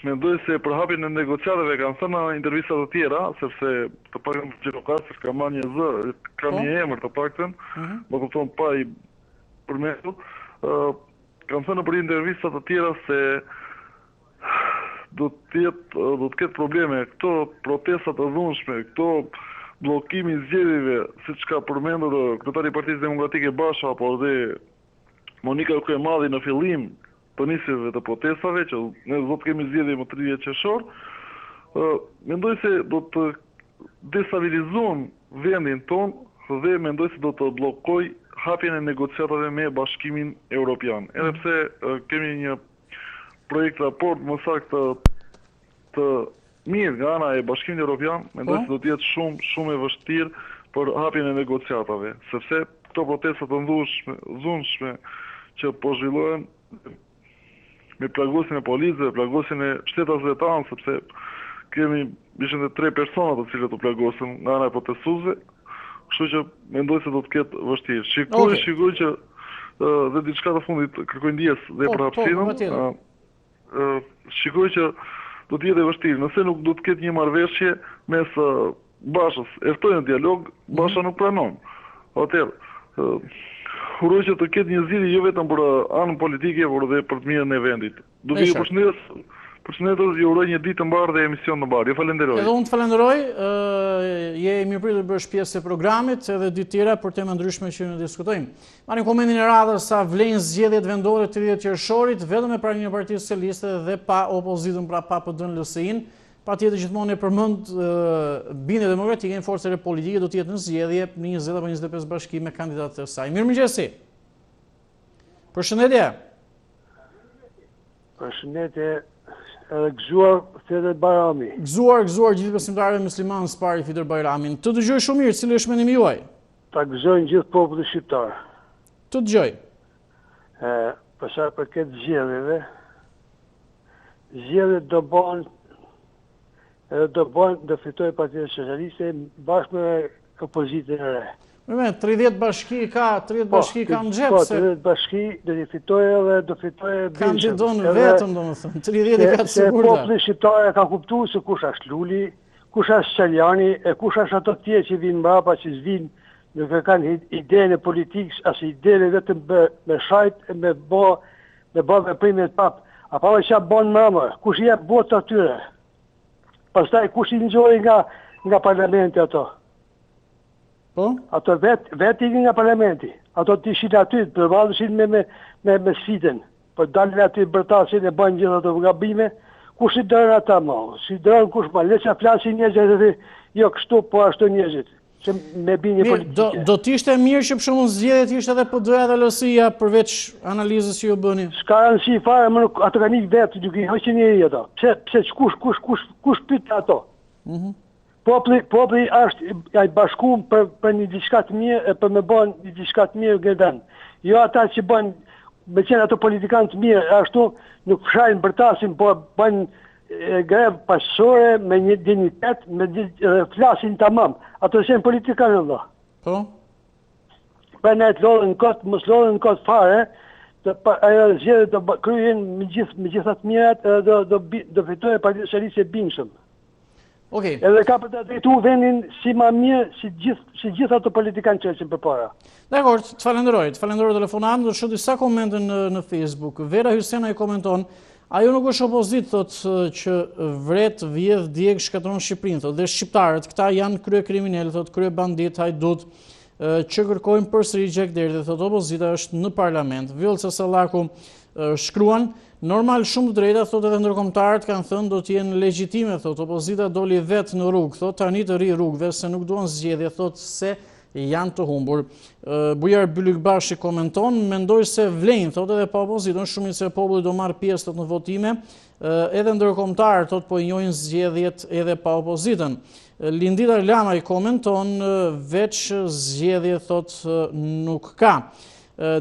mendoj se për hapjen e negociatave kanë thënë në intervista të tjera, sepse të paktën Gjirokastër ka marrë një zë, ka një emër të paktën, më kupton pa i përmendur, kanë thënë për intervista të tjera se do të ketë probleme, këto protestat të dhunshme, këto bllokimi i zgjedhjeve, siç ka përmendur kryetari i Partisë Demokratike Basha apo dhe Monika Kryemadi në fillim të nisjeve të protestave, që ne do të kemi zgjedhje më 30 qershor, mendoj se do të destabilizojnë vendin ton dhe mendoj se do të bllokoj hapjen e negociatave me Bashkimin Evropian. Edhe pse kemi një projekt raport më saktë të mirë nga ana e Bashkimit Evropian, mendoj se do të jetë shumë e vështirë për hapjen e negociatave, sepse këto protesta të dhunshme që po zhvillohen me plagosjen e policëve, plagosjen e shtetasve tanë, sepse kemi ishën e 3 persona të cilët u plagosën nga ana e protestuesve, kështu që mendoj se do të ketë vështirë. Shikoj që dhe diçka të fundit kërkoj ndjes dhe për hapësinën. Shikoj që do të jetë vështirë, nëse nuk do të ketë një marrëveshje mes Bashës, e ftoi në dialog, Basha nuk pranon. Atëherë uroj që të ketë një zgjidhje jo vetëm për anën politike, por edhe për të mirën e vendit. Duke ju përshëndetur, ju uroj një ditë të mbarë dhe emision të mbarë. Ju falenderoj. Edhe unë të falenderoj, je mirëpritur bësh pjesë e programit edhe ditë tjera për tema ndryshme që ne diskutojmë. Marrim komentin e radhës sa vlen zgjedhjet vendore të 30 qershorit vetëm me pranimin e Partisë Socialiste dhe pa opozitën, pra pa PD-n, LSI-n. Patjetër gjithmonë e përmend bindje demokratike në forcat politike do të jetë në zgjedhje në 20 apo 25 bashki me kandidatët e saj. Mirëmëngjesi. Përshëndetje. Përshëndetje. Edhe gëzuar Fider Bajrami. Gëzuar gjithë besimtarëve musliman spari Fider Bajramin. Të dëgjoj shumë mirë, cili është mendimi juaj? Ta gëzojnë gjithë populli shqiptar. Të dëgjoj. Për sa përket zgjedhjeve, zgjedhjet do fitojë Partia Socialiste bashkë me opozitën e re. 30 bashki ka në xhep. Po, 30 bashki do t'i fitojë edhe do fitojë kandidon vetëm, domethënë. 30 ka të sigurta. Populli shqiptar ka kuptuar se kush është Luli, kush është Çaljani, e kush është ato tjerë që vinë mbrapa, që s'vinë, nuk e kanë idenë e politikës, as idenë vetëm me shajt, me bë veprime të pap. Apo që bën mëmë, kush i jep votë atyre. Pastaj kush i nxjoi nga parlamenti ato. Po? Ato vetë ikin nga parlamenti. Ato të ishin aty, përballishin me sfidën. Po dalin aty bërtasin e bën gjithë ato gabime. Kush i dërën ata më? Si dërën kush më? Le që flasin njerëzit edhe jo kështu, po ashtu njerëzit. Që me bindje politike. Do t'ishte mirë që për shembull zgjedhjet ishte edhe PD-ja dhe LSI-ja përveç analizës që ju bëni. S'ka rëndësi fare, më nuk ato kanë ikë vetë, nuk i hoqin njëri ato. Pse kush pyet ato? Populli është bashkuar për një diçka të mirë e për me bën një diçka të mirë gëdan. Jo ata që bën me qenë ato politikanë të mirë, ashtu nuk fshajnë bërtasin, po bën grevë pasore me një dignitet, flasin tamam. Ato janë politikanë vëlla. Po. Pra ne të lodhen kot, mos lodhen kot fare, ajo zgjedhje do kryen me gjitha të mirat, do fitojë Partia Socialiste e bindshëm. Okej. Edhe ka për të drejtu vendin si ma mirë, si gjithë ato politikanë që për para. Dakor, të falenderoj telefonatën, do shoh disa komente në Facebook. Vera Hysena i komenton, ajo nuk është opozit, thot që vret, vjedh, djeg, shkatron Shqipërinë, thot, dhe shqiptarët, këta janë krye kriminal, thot, krye bandit, hajdut, që kërkojnë përsëri gjekderdhje, thot, opozita është në parlament. Vjollca Sallaku shkruan, normal shumë të drejta, thot edhe ndërkombëtarët kanë thënë do të jenë legjitime, thot, opozita doli vetë në rrugë, thot, tani të ri rrugëve se nuk duan zgjedhje, thot se janë të humbur. Bujar Bylykbashi komenton, mendoj se vlen, thot edhe pa opozitën, shumica e popullit do marrë pjesë thot në votime, edhe ndërkombëtarët thot po i njohin zgjedhjet edhe pa opozitën. Lindita Lama i komenton, veç zgjedhje thot nuk ka.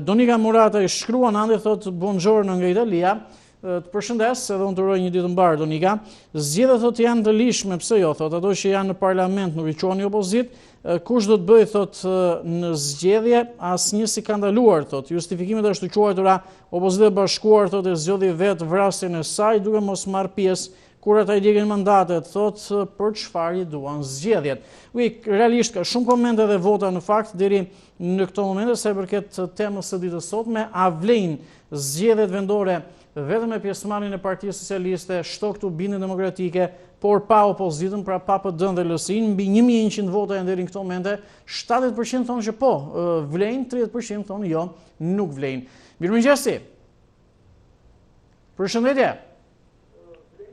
Donika Murata i shkruan ande thot buongiorno nga Italia. Të përshëndes, edhe unë të uroj një ditë të mbarë, Donika. Zgjedhjet thot janë të lishme, pse jo, thot, ato që janë në parlament nuk i quani opozit, kush do të bëj, thot, në zgjedhje, asnjë si ka ndaluar, thot, justifikimet është të quajtura opozit e bashkuar, thot, e zgjodhi vetë vrasjen e saj, duke mos marrë pjesë, kur ata i djegin mandatet, thot, për çfarë i duan zgjedhjet. Realisht ka shumë komente dhe vota në fakt, deri në këto momente, se përket temës së ditës sotme, a vlen zgjedhjet vendore vetëm me pjesëmarrjen e Partisë Socialiste, shto këtu bindje demokratike, por pa opozitën, pra pa PD-n dhe LSI-n, mbi 1100 vota janë deri në këto momente, 70% thonë që po, vlen, 30% thonë jo, nuk vlen. Mirëmëngjesi. Përshëndetje.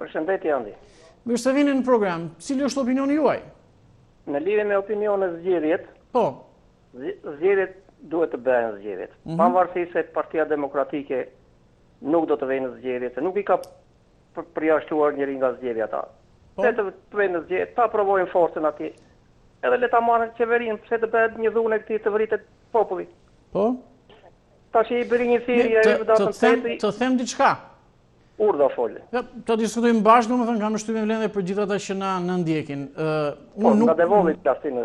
Përshëndetje, Andi. Mirë se vini në program. Cili është opinioni juaj? Në lidhje me opinionin e zgjedhjet, po. Zgjedhjet duhet të bëhen zgjedhjet. Pavarësisht se Partia Demokratike nuk do të vejnë në zgjedhje, se nuk i ka përjashtuar njëri nga zgjedhja ta. Se të vejnë në zgjedhje, ta provojnë forcën ati. Edhe le ta marrën qeverinë, pse të bëhet një dhunë e këtij të vritet populli. Po? Tash i bëri një thirrje të them diçka. Urdha folë. Ta diskutojmë bashkë, domethënë kam shtypjen vlen dhe për gjithë ata që na ndjekin. Po, nga devolli plastinë.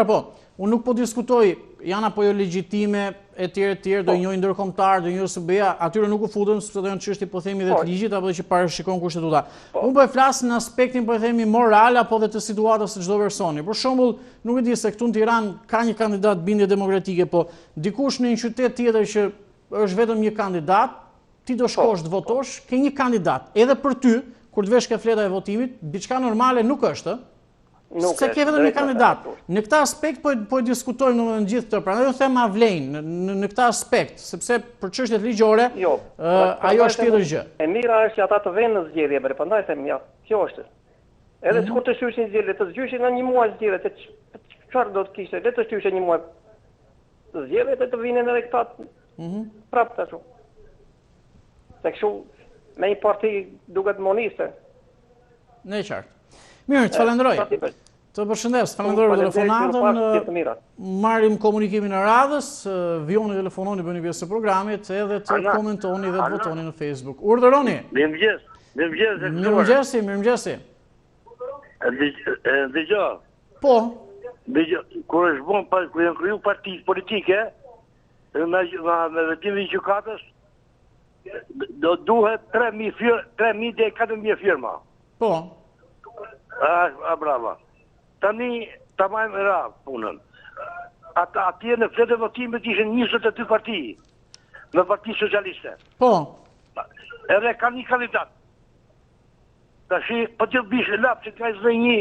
Po. Unë nuk po diskutoj, janë apo jo legjitime, etj, do njëjë ndërkombëtar, do njëjë SB-a, atyre nuk u futëm, sepse do janë çështje po themi dhe të ligjit apo që parashikon kushtetuta. Unë po e flas në aspektin po themi moral apo dhe të situatës së çdo personi. Për shembull, nuk e di se këtu në Tiranë ka një kandidat bindje demokratike, po dikush në një qytet tjetër që është vetëm një kandidat, ti do shkosh të votosh, ke një kandidat. Edhe për ty, kur të vesh ke fleta e votimit, diçka normale nuk është, se ke vetëm një kandidat. Në këtë aspekt po e diskutojmë domethënë gjithë këtë, prandaj do them ma vlen në këtë aspekt, sepse për çështjet ligjore, ajo është tjetër gjë. E mira është që ata të vënë në zgjedhje, prandaj them ja, kjo është. Edhe sikur të shyshin zgjedhje, të zgjyshin në një muaj zgjedhje, çfarë do të kishte? Le të shyshin një muaj zgjedhje të vinin edhe këta prapë tash. Se kështu me një parti duket moniste. Në qartë. Mirë, të falenderoj. Të përshëndes, falenderoj për telefonatën. Marrim komunikimin e radhës, vjoni telefononi për një pjesë të programit, edhe të komentoni dhe të votoni në Facebook. Urdhëroni. Mirëmëngjesi. Dëgjoj. Po. Kur është bon, kur janë kriju partitë politike, me vetimin e gjykatës, do duhet 3.000 dhe 4.000 firma. Po. Brava. Tani ta majmë ra punën. Atje në fletë votimit ishin 22 parti, në Parti Socialiste. Po. Edhe ka një kandidat. Tashi, po të bishë lapë që ka izve një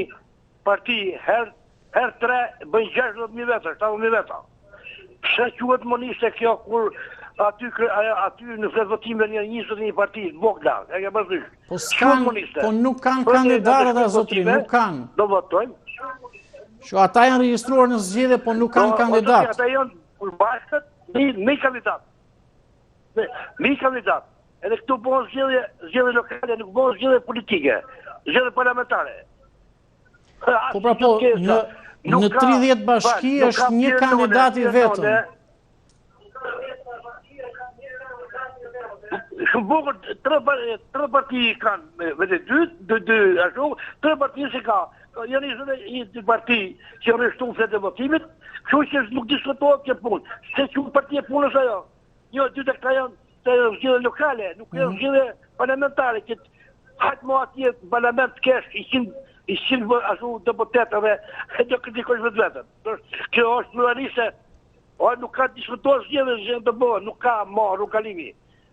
parti, her 3, bëjnë 60.000 vetër, 70.000 vetër. Pse quhet moniste kjo kur aty në fletë votimit një 21 parti, vogla, e ke përthysh. Po nuk kanë kandidatët a zotri, nuk kanë. Do votojmë. Që ata janë regjistruar në zgjedhje, po nuk kanë kandidat. Ata janë përbashkët, me kandidat. Me kandidat. Edhe këtu bëhen zgjedhje lokale, nuk bëhen zgjedhje politike, zgjedhje parlamentare. Po pra po, në 30 bashki është një kandidat i vetëm. Shumë bukur, 3 parti kanë, vete 2 ashtu, 3 parti që ka. Janë një parti që rreshtu fletë e votimit, kështu që nuk diskutohet kjo punë. Se që parti e punës ajo. Jo, 2 të këta janë të zgjedhje lokale, nuk janë zgjedhje parlamentare, që hajtë mo atje parlament kesh, i 100 ashtu deputetëve, e do kritikosh vetë vetëm. Kjo është pluraliste, nuk ka diskutohet zgjedhje të bëhen, nuk ka marrë, nuk ka limi.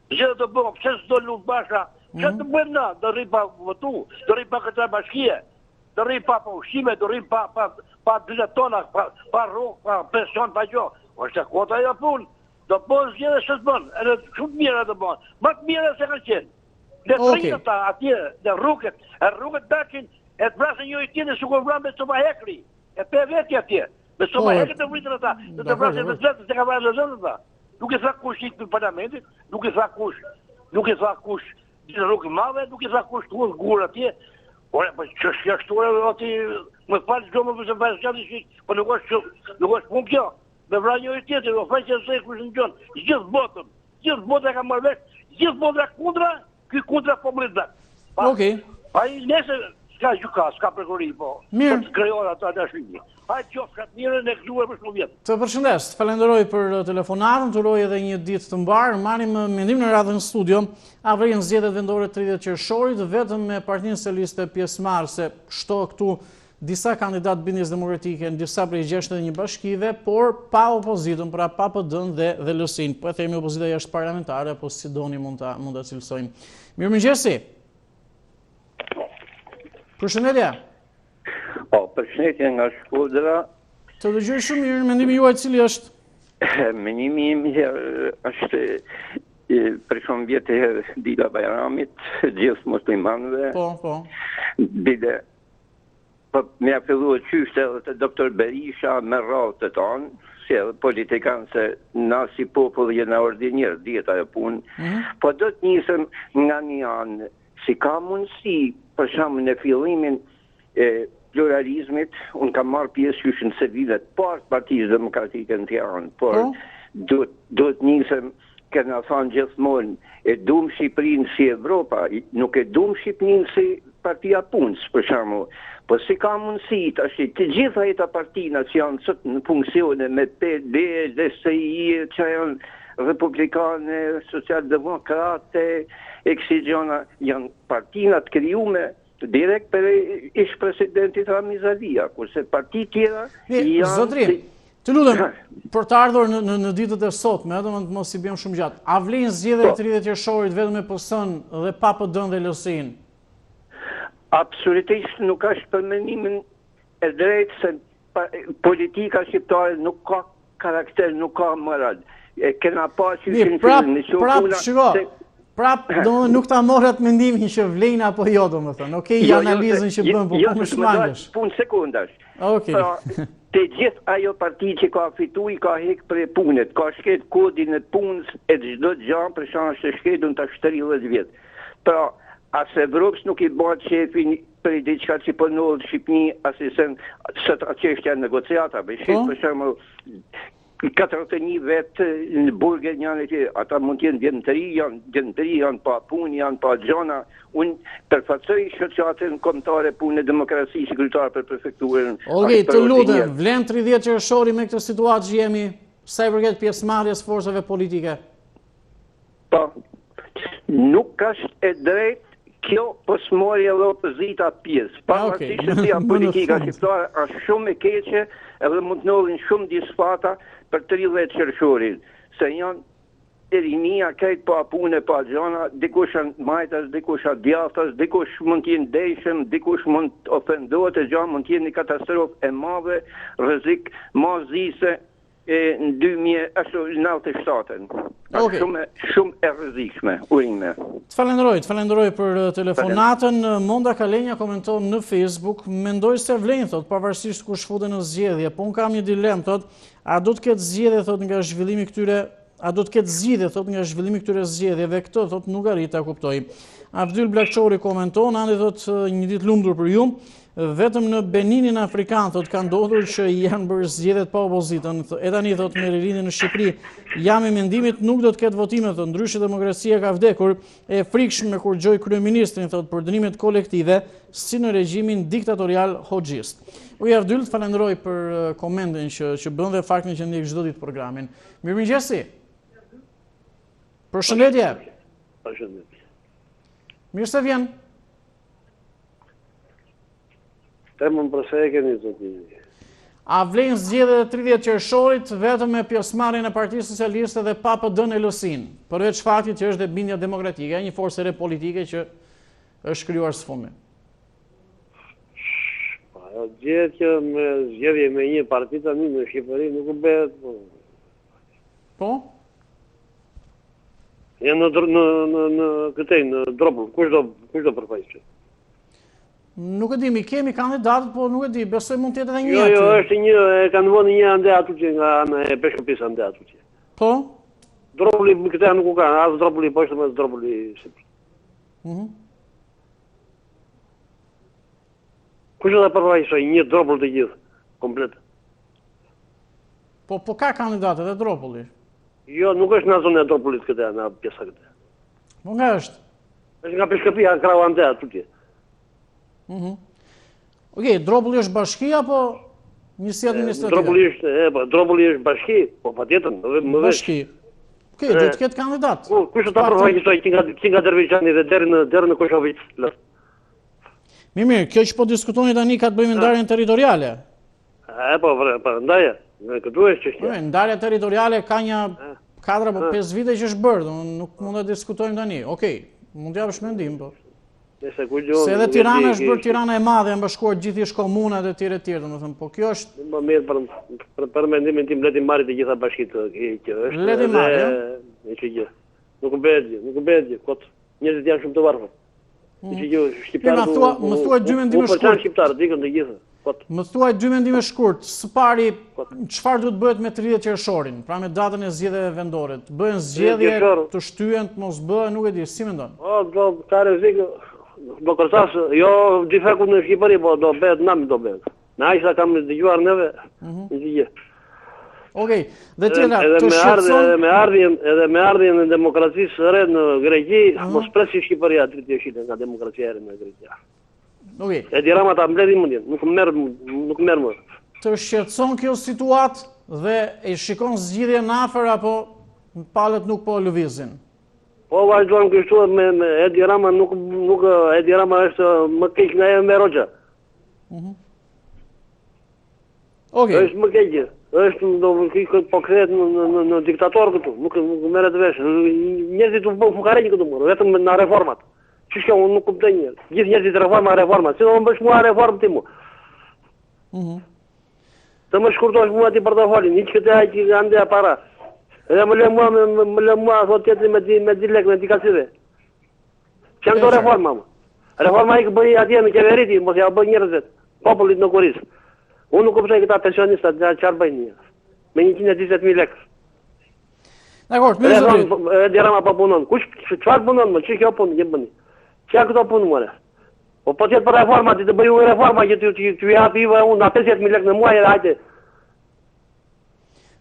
Zgjedhje të bëhen, pëse s'do luft basha, që të bëhen na, do rrim pa votu, do rrim pa këtë bashkije, do rrim pa ushqime, do rrim pa 20 tona, pa rrugë, pa pension, pa gjo. është kota e punë, do bëhen zgjedhje që të bëhen, edhe shumë mira të bëhen, më të mira se kanë qenë. Dhe frinë ta atje, dhe rrugët dakin, e të vrasën një i tjenë, su kur vranë me soma hekri, e pe veti atje, me soma hekri të vritën ata, dhe të vrasën me zletë, se ka vrasën në zënë ata. Nuk i tha kush ikë në parlamentit, nuk i tha kush gjithë rrugë madhe, nuk i tha kush të ullë gurë atje. Ore, po që shkjashtuar ati, më falë gjë më përse përse qatë shikë, po nuk është punë kjo. Me vra një i tjetër, o faj që nëse kush në gjënë, gjithë botën e ka marrë vesh, gjithë botën e kundra, këj kundra po më rritë. Pa i nese, s'ka gjuka, s'ka prekori, po. Mirë. Të krejojnë ato atë shvimi. Hajtë qofë katë mirën e këlluar për shumë vjetë. Të përshëndes, falenderoj për telefonatën, të uroj edhe një ditë të mbarë, marrim mendim në radhën në studio, avrin zgjedhjet vendore 30 Qershorit, vetëm me Partinë Socialiste pjesëmarrëse, shto këtu disa kandidat bindjes demokratike në disa prej 61 bashkive, por pa opozitën, pra pa PD-n dhe LSI-n. Po e themi opozita jashtë parlamentare, apo si doni mund ta cilësojmë. Mirëmëngjesi. Përshëndetje. Po, përshëndetje nga Shkodra. Të dëgjoj shumë mirë, mendimi juaj cili është? Mendimi im është për shumë vjetë dita Bajramit, gjithë muslimanëve. Po. Bile, po me a fillu e qyshtë edhe të doktor Berisha me ratë të tonë, si edhe politikanë se na si popull jena ordinjerë, djeta e punë, po do të njësëm nga një anë, si ka mundësi, për shumë në fillimin pluralizmit, unë kam marrë pjesë qyshën se videt pas Partisë Demokratike në Tiranë, por do të njësëm kena thonë gjithmonë, e dum Shqipërinë si Evropa, nuk e dum Shqipërinë si partia punës, për shembull. Po si ka mundësi tash të gjitha këto partina që janë sot në funksione me PD, DSI, që janë republikane, socialdemokrate, eksigjona, janë partina të krijume direkt për ish presidentit Ramizalia, kurse parti tjera janë... Zotri, të lutem, për të ardhur në ditët e sotme, edhe të mos i bëjmë shumë gjatë, a vlen zgjedhja e 30 qershorit vetëm me PS-n dhe pa PD-n dhe LSI-n? Absolutisht nuk është për mendimin e drejtë se politika shqiptare nuk ka karakter, nuk ka moral. E kena pa që nuk ta morë atë mendimin që vlen apo jo, domethënë. Okej, analizën që bën, po më shmangesh. Punë sekondash. Okej. Pra, të gjithë ajo parti që ka fitu i ka hek për e punët, ka shket kodin e punës e çdo gjë, për shkak se shketun ta 30 vjet. Pra, as Evropës nuk i bëhet shefin për diçka që punon në Shqipëri, asisen sot çështja e negociatave. Për shembull, 41 vetë në burger janë që ata mund të jenë djentëri, janë pa punë, janë pa gjona. Unë përfaqësoj shoqatën kombëtare punë demokraci, sekretar për prefekturën. Okej, të lutem, vlen 30 qershori me këtë situatë që jemi sa i përket pjesëmarrjes forcave politike? Po. Nuk është e drejtë kjo posmorje dhe opozita pjesë. Pavarësisht se si politika shqiptare është shumë e keqe edhe mund të ndodhin shumë disfata për 30 qershorin. Se janë e rinia krejt pa punë, pa gjona, dikush janë majtas, dikush janë djathtas, dikush mund të jenë dejshëm, dikush mund të ofendohet e gjë, mund të jenë një katastrofë e madhe, rrezik mazise në 2097. Shumë e rrezikshme, urime. Të falenderoj për telefonatën. Monda Kalenja komenton në Facebook, mendoj se vlen, thot, pavarësisht kush futet në zgjedhje, po unë kam një dilemë, thot, a do të ketë zgjedhje, thot, nga zhvillimi këtyre zgjedhjeve, këtë, thot, nuk arrit ta kuptoj. Abdyl Blakçori komenton, andi, thot, një ditë lumtur për ju. Vetëm në Beninin Afrikan, thot, ka ndodhur që janë bërë zgjedhjet pa opozitën. E tani, thot, me ririnin në Shqipëri, jam i mendimit nuk do të ketë votime, thot, ndryshe demokracia ka vdekur, e frikshme kur gjoj kryeministrin, thot, për dënimet kolektive, si në regjimin diktatorial hoxhist. Uja Abdyl, të falenderoj për komentin që bën dhe faktin që ndjek çdo ditë programin. Mirëmëngjesi. Përshëndetje. Mirë se vjen. Temën përse e keni, zoti. A vlen zgjedhja e 30 qershorit vetëm me pjesëmarrjen e Partisë Socialiste dhe pa PD-n e LSI-n, përveç faktit që është dhe bindja demokratike, një forcë re politike që është krijuar së fundmi. Ajo gjë që me zgjedhje me një parti tani në Shqipëri nuk u bëhet. Po? Janë në këtej, në Dropull, kush do përfaqësoj? Nuk e di, mi kemi kandidatët, po nuk e di, besoj mund të jetë edhe një. Jo, është një, kanë vënë një ande atu që nga e peshkëpis ande atu që. Po? Dropulli, këte nuk u kanë, asë dropulli poshtë, me dropulli sipër. Kush do të përfaqësoj një dropull të gjithë, komplet? Po ka kandidatë edhe dropulli? Jo, nuk është nga zonë e dropullit këte, nga pjesa këte. Po nga është? është nga peshkëpia, krau ande atu që. Okej, Dropulli është bashki apo njësi administrative? Dropulli është bashki, po patjetër, më vesh. Bashki. Okej, do të ketë kandidat. Kush ta përfaqësoj që nga Derviçani dhe deri në Koshovicë. Mirë, kjo që po diskutoni tani ka të bëjë me ndarjen territoriale. Po, ndaja, këtu është çështja. Ndarja territoriale ka një 4 apo 5 vite që është bërë, nuk mund ta diskutojmë tani. Okej, mund të japësh mendim, po. Se edhe Tirana është bërë Tirana e madhe, janë bashkuar gjithë komunat e tjera, domethënë, po kjo është më mirë për mendimin tim le të marrë të gjitha bashkitë që është. Le të marrë. Nuk bëhet gjë, kot. Njerëzit janë shumë të varfër. Më thuaj dy mendime shkurt. Shqiptarë dikën të gjithë. Më thuaj dy mendime shkurt. Së pari, çfarë duhet bëhet me 30 qershorin, pra me datën e zgjedhjeve vendore? Të bëhen zgjedhje, të shtyhen, të mos bëhen, nuk e di, si mendon? Do ka rrezik. Do kërtas, jo difeku në Shqipëri, po do bëhet nami do bëhet. Në ajsa kam dëgjuar neve, në gjë. Okej, dhe tjera, Edhe të shqetëson... me ardhjen e demokracisë së re në Greqi, mos pres si Shqipëria 30% nga demokracia e re në Greqi. Okej. Edi Rama ta mbledhi mendjen, nuk merr më. Të shqetëson kjo situatë dhe e shikon zgjidhjen afër apo palët nuk po lëvizin? Po vazhdojmë kështu me Edi Rama nuk Edi Rama është më keq nga Enver Hoxha. Okej. Është më keq. Është po kthehet në diktator këtu, nuk merret vesh. Njerëzit u bën fukarëj këtu, vetëm në reformat. Çish kjo unë nuk kuptoj një. Gjithë njerëzit reforma. Si do të bësh mua reformë ti mua? Të më shkurtosh mua ti portofolin, hiç këtë ai që ande para. Edhe më lë mua thot tjetri me dilek me dikasive. Çan do reforma më. Reforma i bëri atje në qeveriti, mos ja bën njerëzit, popullit në Kuris. Unë nuk kuptoj këta pensionistat çfarë bëjnë me 120.000 lekë. Dakor, mirë zotërit. Edi Rama po punon. Kush çfarë punon më? Çi kjo punë që bëni? Çka këto punë more? Po tjetë për reforma, ti të bëju reforma që t'ju japi unë na 50.000 lekë në muaj edhe hajde.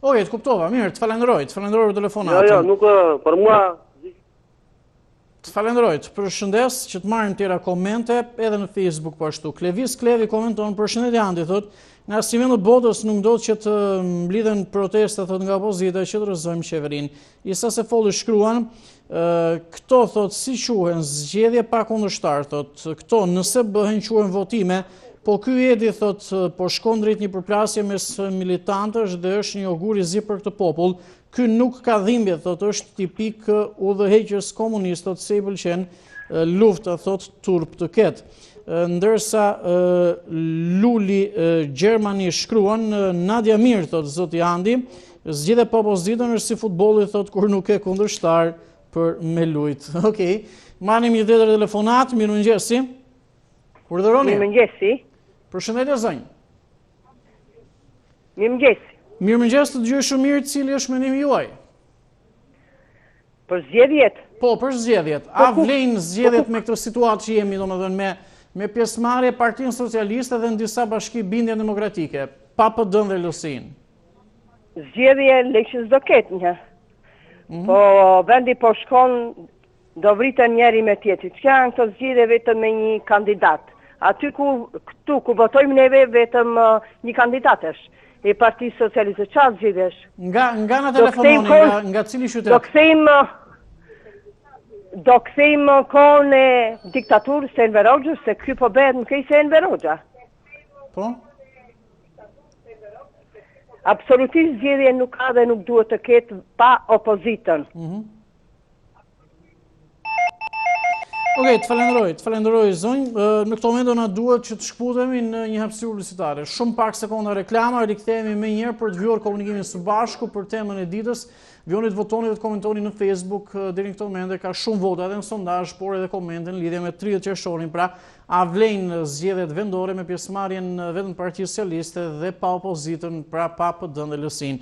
Oje, të kuptova, mirë, të falenderoj për telefonatën. Jo, nuk për mua... Të falenderoj, të përshëndes që të marrim tjera komente edhe në Facebook po ashtu. Klevis Klevi komenton përshëndetje Andi, thot, nga si vend të botës nuk ndodh që të mblidhen protesta thot nga opozita që të rrëzojmë qeverinë. Isa se folli shkruan, këto thot si quhen zgjedhje pa kundërshtar, thot, këto nëse bëhen quhen votime, po ky Edi thot po shkon drejt një përplasje mes militantësh dhe është një ogur i zi për këtë popull. Ky nuk ka dhimbje, thot, është tipik udhëheqës komunist, thot, se i pëlqen lufta, thot, turp të ketë. Ndërsa Luli Gjermani shkruan, Nadia Mirë, thot, zoti Andi, zgjidhja pa opozitën është si futbolli, thot, kur nuk e kundërshtar për me lujt. Okej, marrim një tjetër telefonat, mirëmëngjesi. Urdhëroni. Mirëmëngjesi. Përshëndetje zonjë. Mirëmëngjesi. Mirëmëngjes, të dëgjoj shumë mirë cili është mendimi juaj. Për zgjedhjet? Po, për zgjedhjet. A vlen zgjedhjet me këtë situatë që jemi, domethënë me pjesëmarrje Partinë Socialiste dhe në disa bashki bindje demokratike, pa PD-n dhe LSI-n? Zgjedhje leqës do ketë një. Po vendi po shkon, do vritën njeri me tjetri. Që janë këto zgjedhje vetëm me një kandidat. Aty këtu ku votojmë neve vetëm një kandidatesh. E Partisë Socialiste, çfarë zgjidhesh? Nga në telefononi, nga cili qytet? Do kthejmë kohën e diktaturës së Enver Hoxhës, se ky po bëhet në kejse Enver Hoxha. Po? Absolutisht zgjedhje nuk ka dhe nuk duhet të ketë pa opozitën. Okej, të falenderoj zonjë. Në këto momente na duhet që të shkputemi në një hapësirë publicitare. Shumë pak sekonda reklama, rikthehemi më njëherë për të vjuar komunikimin së bashku për temën e ditës. Vjoni të votoni dhe të komentoni në Facebook deri në këto momente ka shumë vota edhe në sondazh, por edhe komente në lidhje me 30 qershorin. Pra, a vlen zgjedhjet vendore me pjesëmarrjen vetëm Partisë Socialiste dhe pa opozitën, pra pa PD-n dhe LSI-n?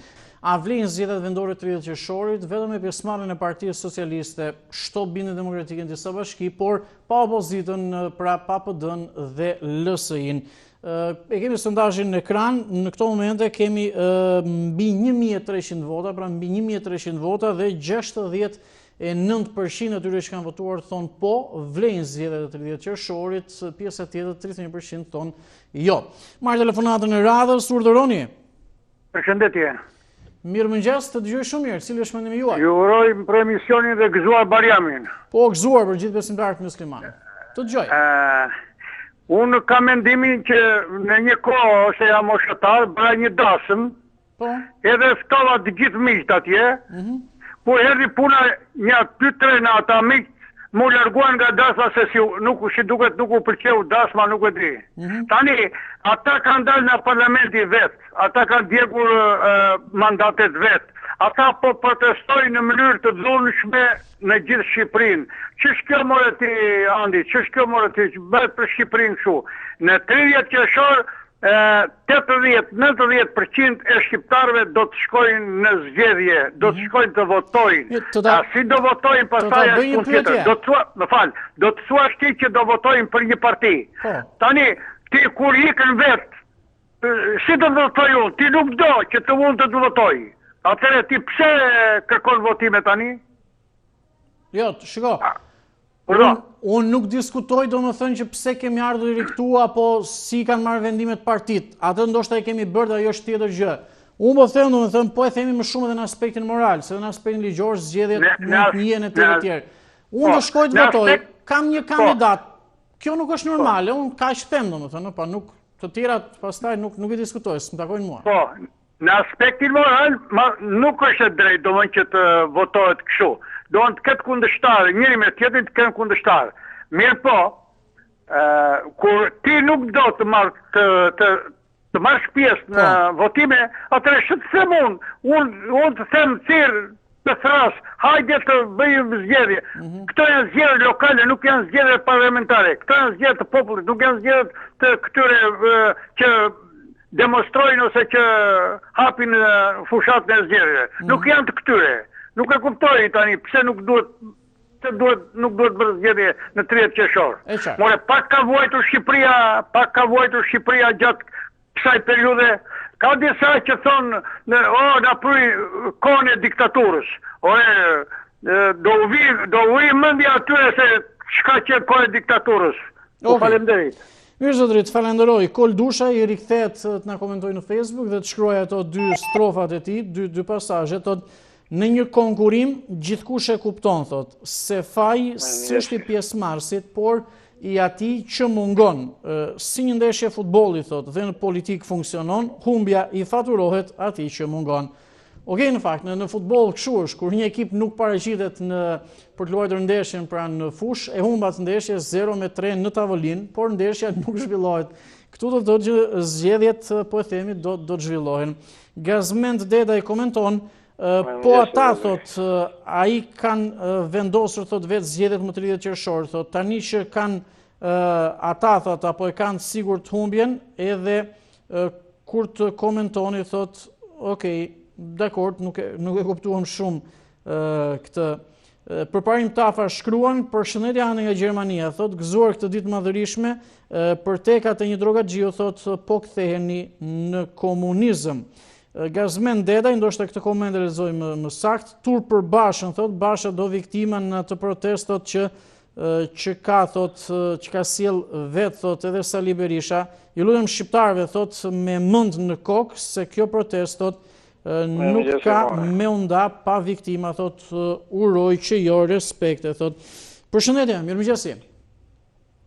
A vlen zgjedhjet vendore 30 qershorit vetëm me pjesëmarrjen e Partisë Socialiste, shto bindje demokratike në disa bashki, por pa opozitën, pra pa PD-n dhe LSI-n? E kemi sondazhin në ekran, në këto momente kemi mbi 1300 vota, pra mbi 1300 vota dhe 69% atyre që kanë votuar thonë po, vlen zgjedhjet e 30 qershorit, pjesa tjetër 31% thonë jo. Marr telefonatën e radhës, urdhëroni. Përshëndetje. Mirëmëngjes, të dëgjoj shumë mirë, cili është mendimi juaj? Ju uroj për emisionin dhe gëzuar Bariamin. Po, gëzuar për gjithë besimtarët musliman. Të dëgjoj. Unë kam mendimin që në një kohë ose jam moshatar, bëra një dasëm, edhe ftova të gjithë miqt atje, po erdhi puna një 2-3 në ata miqt, mu larguan nga dasma se si duket nuk u pëlqeu dasma, nuk e di. Tani, ata kanë dalë në parlamenti vetë, ata kanë djegur mandatet vetë, ata po protestojnë në mënyrë të dhunshme në gjithë Shqipërinë. Ç'është kjo more ti, Andi, ç'është kjo more ti, që bëhet për Shqipërinë kështu? Në 30 qershor 80-90% e shqiptarëve do të shkojnë në zgjedhje, do të shkojnë të votojnë. Si do votojnë pastaj është punë tjetër. Do të thuash ti që do votojnë për një parti. Tani, ti kur ikën vetë si të votoj unë, ti nuk do që të mund të votoj. Atëre ti pse kërkon votime tani? Jo, shiko. Unë nuk diskutoj do më thënë që pse kemi ardhur i riktua, apo si kanë marrë vendimet partit. Atë ndoshta e kemi bërë dhe ajo është tjetër gjë. Unë po them, do më thënë, po e themi më shumë edhe në aspektin moral, se në aspektin ligjor zgjedhjet mund të njihen e tjerë. Unë do shkoj të votoj, kam një kandidat. Kjo nuk është normale, unë kaq them, do më thënë, pa nuk të tjerat pastaj nuk i diskutoj, s'm takojnë mua. Po, në aspektin moral nuk është e drejtë, do më që të votohet kështu. Do në të këtë kundështarë, njëri me tjetrin të këtë kundështarë. Mirë po, kur ti nuk do të marrë pjesë në votime, atëre shëtë them unë të them thirë të thrasë, hajde të bëjmë zgjedhje. Këto janë zgjedhje lokale, nuk janë zgjedhje parlamentare. Këto janë zgjedhje të popullit, nuk janë zgjedhje të këtyre që demonstrojnë ose që hapin fushat në zgjedhje. Nuk janë të këtyre. Nuk e kuptoj tani pse nuk duhet bërë zgjedhje në 30 qershor. More, pak ka vuajtur Shqipëria gjatë kësaj periudhe. Ka disa që thonë, na pry kohën e diktaturës. Do uvi mendja atyre se çka që kohë e diktaturës. Faleminderit. Mirë zotërit, falenderoj. Kol Dusha i rikthehet të na komentojë në Facebook dhe të shkruaj ato dy strofat e tij, dy pasazhe, thotë në një konkurim gjithkush e kupton, thot, se faji s'është i pjesëmarrësit, por i atij që mungon. Si një ndeshje futbolli, thot, dhe në politik funksionon, humbja i faturohet atij që mungon. Okej, në fakt, në futboll kështu është, kur një ekip nuk paraqitet për të luajtur ndeshjen pra në fush, e humbat ndeshje 0-3 në tavolinë, por ndeshja nuk zhvillohet. Këtu do të thotë që zgjedhjet, po e themi, do të zhvillohen. Gazment Deda i komenton, po ata, thot, ai kanë vendosur, thot, vetë zgjedhjet më 30 qershor, thot, tani që kanë ata, thot, apo e kanë sigurt humbjen, edhe kur të komentoni, thot, okej, dakord, nuk e kuptuam shumë këtë. Përparim Tafa shkruan, përshëndetje anë nga Gjermania, thot, gëzuar këtë ditë madhërishme, për tekat e një drogaxhiu, thot, po ktheheni në komunizëm. Gazmen Deda, ndoshta këtë koment e lexoj më sakt, tur për Bashën, thot, Basha do viktima në atë protestot që ka sjell vet, thot, edhe Sali Berisha. Ju lutem shqiptarëve, thot, me mend në kokë se kjo protestot nuk ka me unda pa viktima, thot, uroj që jo respekte, thot. Përshëndetje, mirëmëngjesi.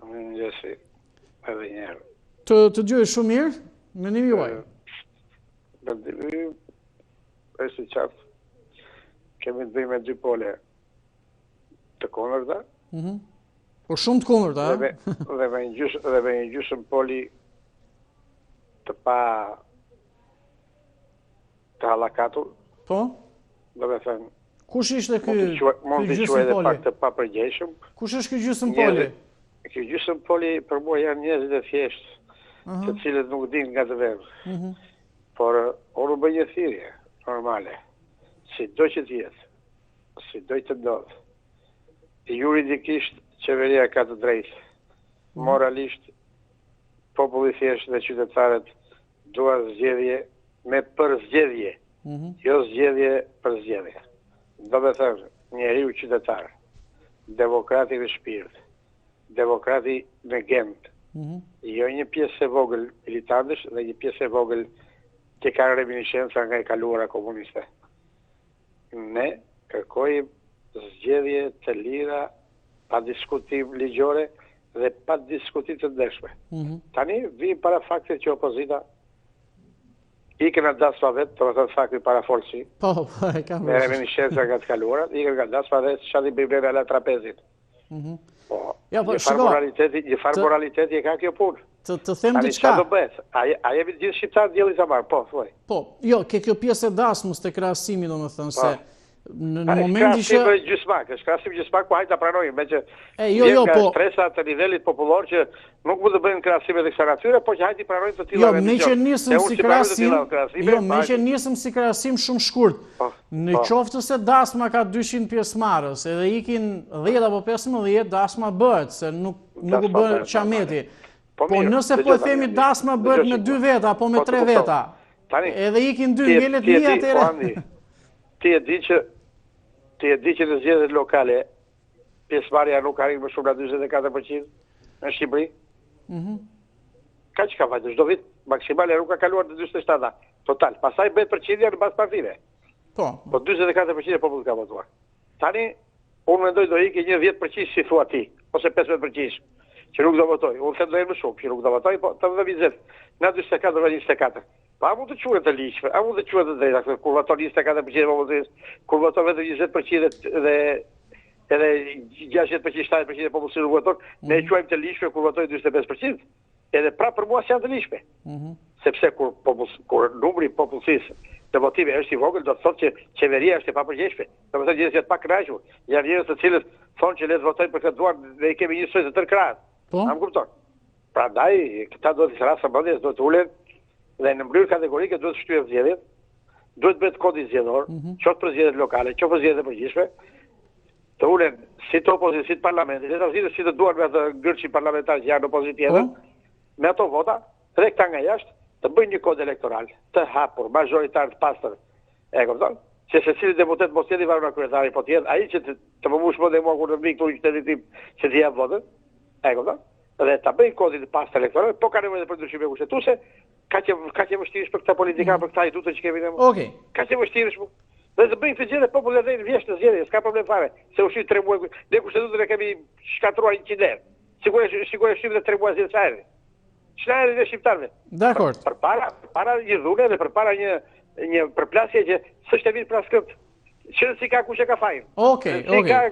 Mirëmëngjesi. Edhe një herë. Të dëgjoj shumë mirë, mendimi juaj. Mendimi është i qartë. Kemi të bëjmë me dy pole të kundërta. Po shumë të kundërta, a? Dhe me një gjysmë poli të hallakatur. Po? Do me thënë, kush ishte ky mund të quaj edhe pak të papërgjegjshëm. Kush është ky gjysmë poli? Ky gjysmë poli për mua janë njerëzit e thjeshtë, të cilët nuk dinë nga të vetë. Por unë bëj një thirrje normale, si do që t'jetë, si do të ndodhë. Juridikisht qeveria ka të drejtë, moralisht populli thjeshtë dhe qytetarët duan zgjedhje me përzgjedhje, jo zgjedhje për zgjedhje. Do me thënë, njeriu qytetar, demokrati në shpirt, demokrati në gent, jo një pjesë e vogël militantësh dhe një pjesë e vogël që kanë reminiscenca nga e kaluara komuniste. Ne kërkojmë zgjedhje të lira, pa diskutim ligjore dhe pa diskutim të ndeshme. Tani vijmë para faktit që opozita ikën nga dasma vetë, të më thënë fakti para folësi, me reminiscenca nga të kaluara, ikën nga dasma dhe shati bëjmë ala trapezit. Një farë moraliteti e ka kjo punë. Të them diçka. Do bëhet? A jemi gjithë shqiptarë dielli ta marr, po, thuaj. Po, jo, kjo pjesë e dasmës te krahasimi, domethënë se në momentin që është krahasim gjysmak, po hajde ta pranojmë, meqë po stresa të nivelit popullor që nuk mund të bëjnë krahasime të kësaj natyre, po që hajde pranojmë të tilla vendime. Jo, meqë nisëm si krahasim shumë shkurt. Në qoftë se dasma ka 200 pjesëmarrës, edhe ikin 10 apo 15, dasma bëhet, se nuk u bë çameti. Po nëse po e themi dasma bëhet me 2 veta, apo me 3 veta, edhe ikin 2 ngelet 1000 atëre. Ti e di që në zgjedhjet lokale pjesëmarrja nuk arrin më shumë nga 44% në Shqipëri. Ka që ka vajtë, çdo vit maksimale nuk ka kaluar të 47 total. Pastaj bëhet përqindja në bazë partive. Po 44% e popullit ka votuar. Tani unë mendoj do ikë një 10% si thua ti, ose 15% që nuk do votoj. Unë them do jenë më shumë që nuk do votoj, po të 20. Na 44 dhe 24. Pa mund të quhet të ligjshme, a mund të quhet të drejta, kur voton 24% e popullit, kur voton vetëm 20% dhe edhe 60% 70% e popullit nuk voton, ne e quajmë të ligjshme kur votoj 45%. Edhe pra për mua janë të ligjshme. Sepse kur numri i popullsisë të votive është i vogël, do të thotë që qeveria është e papërgjegjshme. Do të thotë njerëzit pa kënaqur, janë njerëz të cilët thonë që le të votojnë për këtë duar dhe i kemi një soi të tërkrahas. A më kupton? Prandaj këta duhet të rasë sëmendjes, duhet të ulen dhe në mënyrë kategorike duhet të shtyhen zgjedhjet, duhet bëhet kodi zgjedhor, qoftë për zgjedhjet lokale, qoftë për zgjedhjet e përgjithshme, të ulen si të opozicion, si të parlamentit, dhe të zgjidhen si të duan me atë gërçi parlamentar që janë opozitë tjetër, me ato vota, dhe këta nga jashtë të bëjnë një kod elektoral, të hapur, majoritar të pastër. E kupton? Që secili deputet mos jetë i varur nga kryetari, po të jetë ai që të më mush më dhe mua kur të mbi këtu në qytetin tim që të jap votën. E kupton? Dhe ta bëjnë kodin e pastër elektoral, po ka nevojë për ndryshime kushtetuese, ka që vështirësh për këta politikanë, për këta idutën që kemi ne. Okej. Ka që vështirësh. Dhe të bëjnë të zgjedhje populli dhe vjesht të zgjedhje, s'ka problem fare. Se u shit 3 muaj, ne kushtetutën e kemi shkatruar 100 herë. Sigurisht shit 3 muaj zgjedhje çajri. Çajri dhe shqiptarëve. Dakor. Para një dhune dhe përpara një përplasje që s'është e mirë pra skëpt. Që si ka kush e ka fajin. Okej.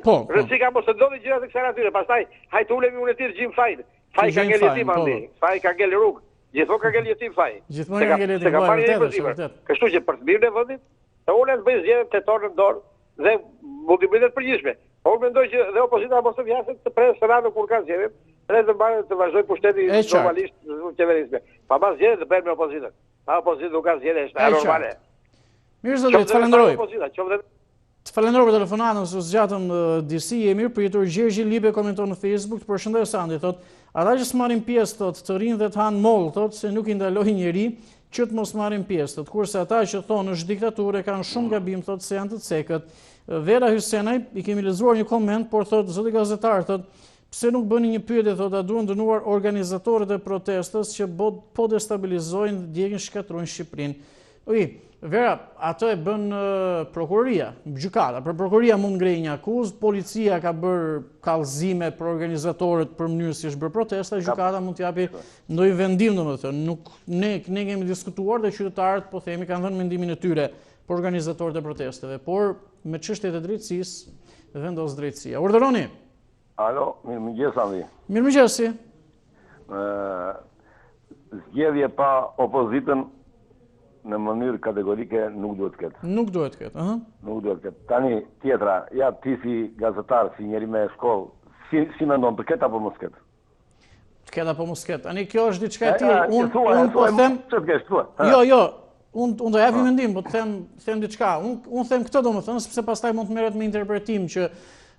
Po. Rëndësi ka mos të ndodhi gjëra të kësaj natyre. Pastaj hajt ulemi unë ti gjim fajin. Faj ka ngel jetim andi. Faj ka ngel rrugë. Gjithmonë ka ngel jetim faj. Gjithmonë ka ngel jetim vërtet. Kështu që për të mirën e vendit, të ulen të bëjnë zgjedhje tetor në dorë dhe mundimet e përgjithshme. Unë mendoj që dhe opozita mos të vjaset të presë senatën kur ka zgjedhje, edhe të mbarë të vazhdoj pushteti normalisht në qeverisme. Pa pas zgjedhje të bëjnë me opozitën. Pa opozitë nuk ka zgjedhje, është normale. Mirë zotëri, të falenderoj. Të falenderoj për telefonatën, se zgjatëm disi, e mirë pritur. Gjergji Libe komenton në Facebook, të përshëndes Sandi, thot, ata që s'marrin pjesë, thot, të rinë dhe të hanë mollë, thot, se nuk i ndaloj njeri që të mos marrin pjesë, thot, kurse ata që thonë është diktaturë kanë shumë gabim, thot, se janë të cekët. Vera Hysenaj, i kemi lexuar një koment, por thot, zoti gazetar, thot, pse nuk bëni një pyetje, thot, a duhen dënuar organizatorët e protestës që po destabilizojnë, djegin, shkatrojnë Shqipërinë. Vera, ato e bën prokuroria, gjykata. Për prokuroria mund ngrej një akuzë, policia ka bërë kallëzime për organizatorët për mënyrë si është bërë protesta, gjykata mund t'japi ndonjë vendim, domethënë. Nuk ne kemi diskutuar dhe qytetarët, po themi, kanë dhënë mendimin e tyre për organizatorët e protesteve, por me çështjet e drejtësisë vendos drejtësia. Urdhëroni. Alo, mirëmëngjes Andi. Mirëmëngjesi. Zgjedhje pa opozitën në mënyrë kategorike nuk duhet të ketë. Nuk duhet të ketë, Nuk duhet të ketë. Tani tjetra, ja ti si gazetar, si njeri me shkollë, si mendon të ketë apo mos ketë? Të ketë apo mos ketë. Ani kjo është diçka e tillë. Unë po them, jo, unë do japi mendim, po të them diçka. Unë them këtë domethënë, sepse pastaj mund të merret me interpretim që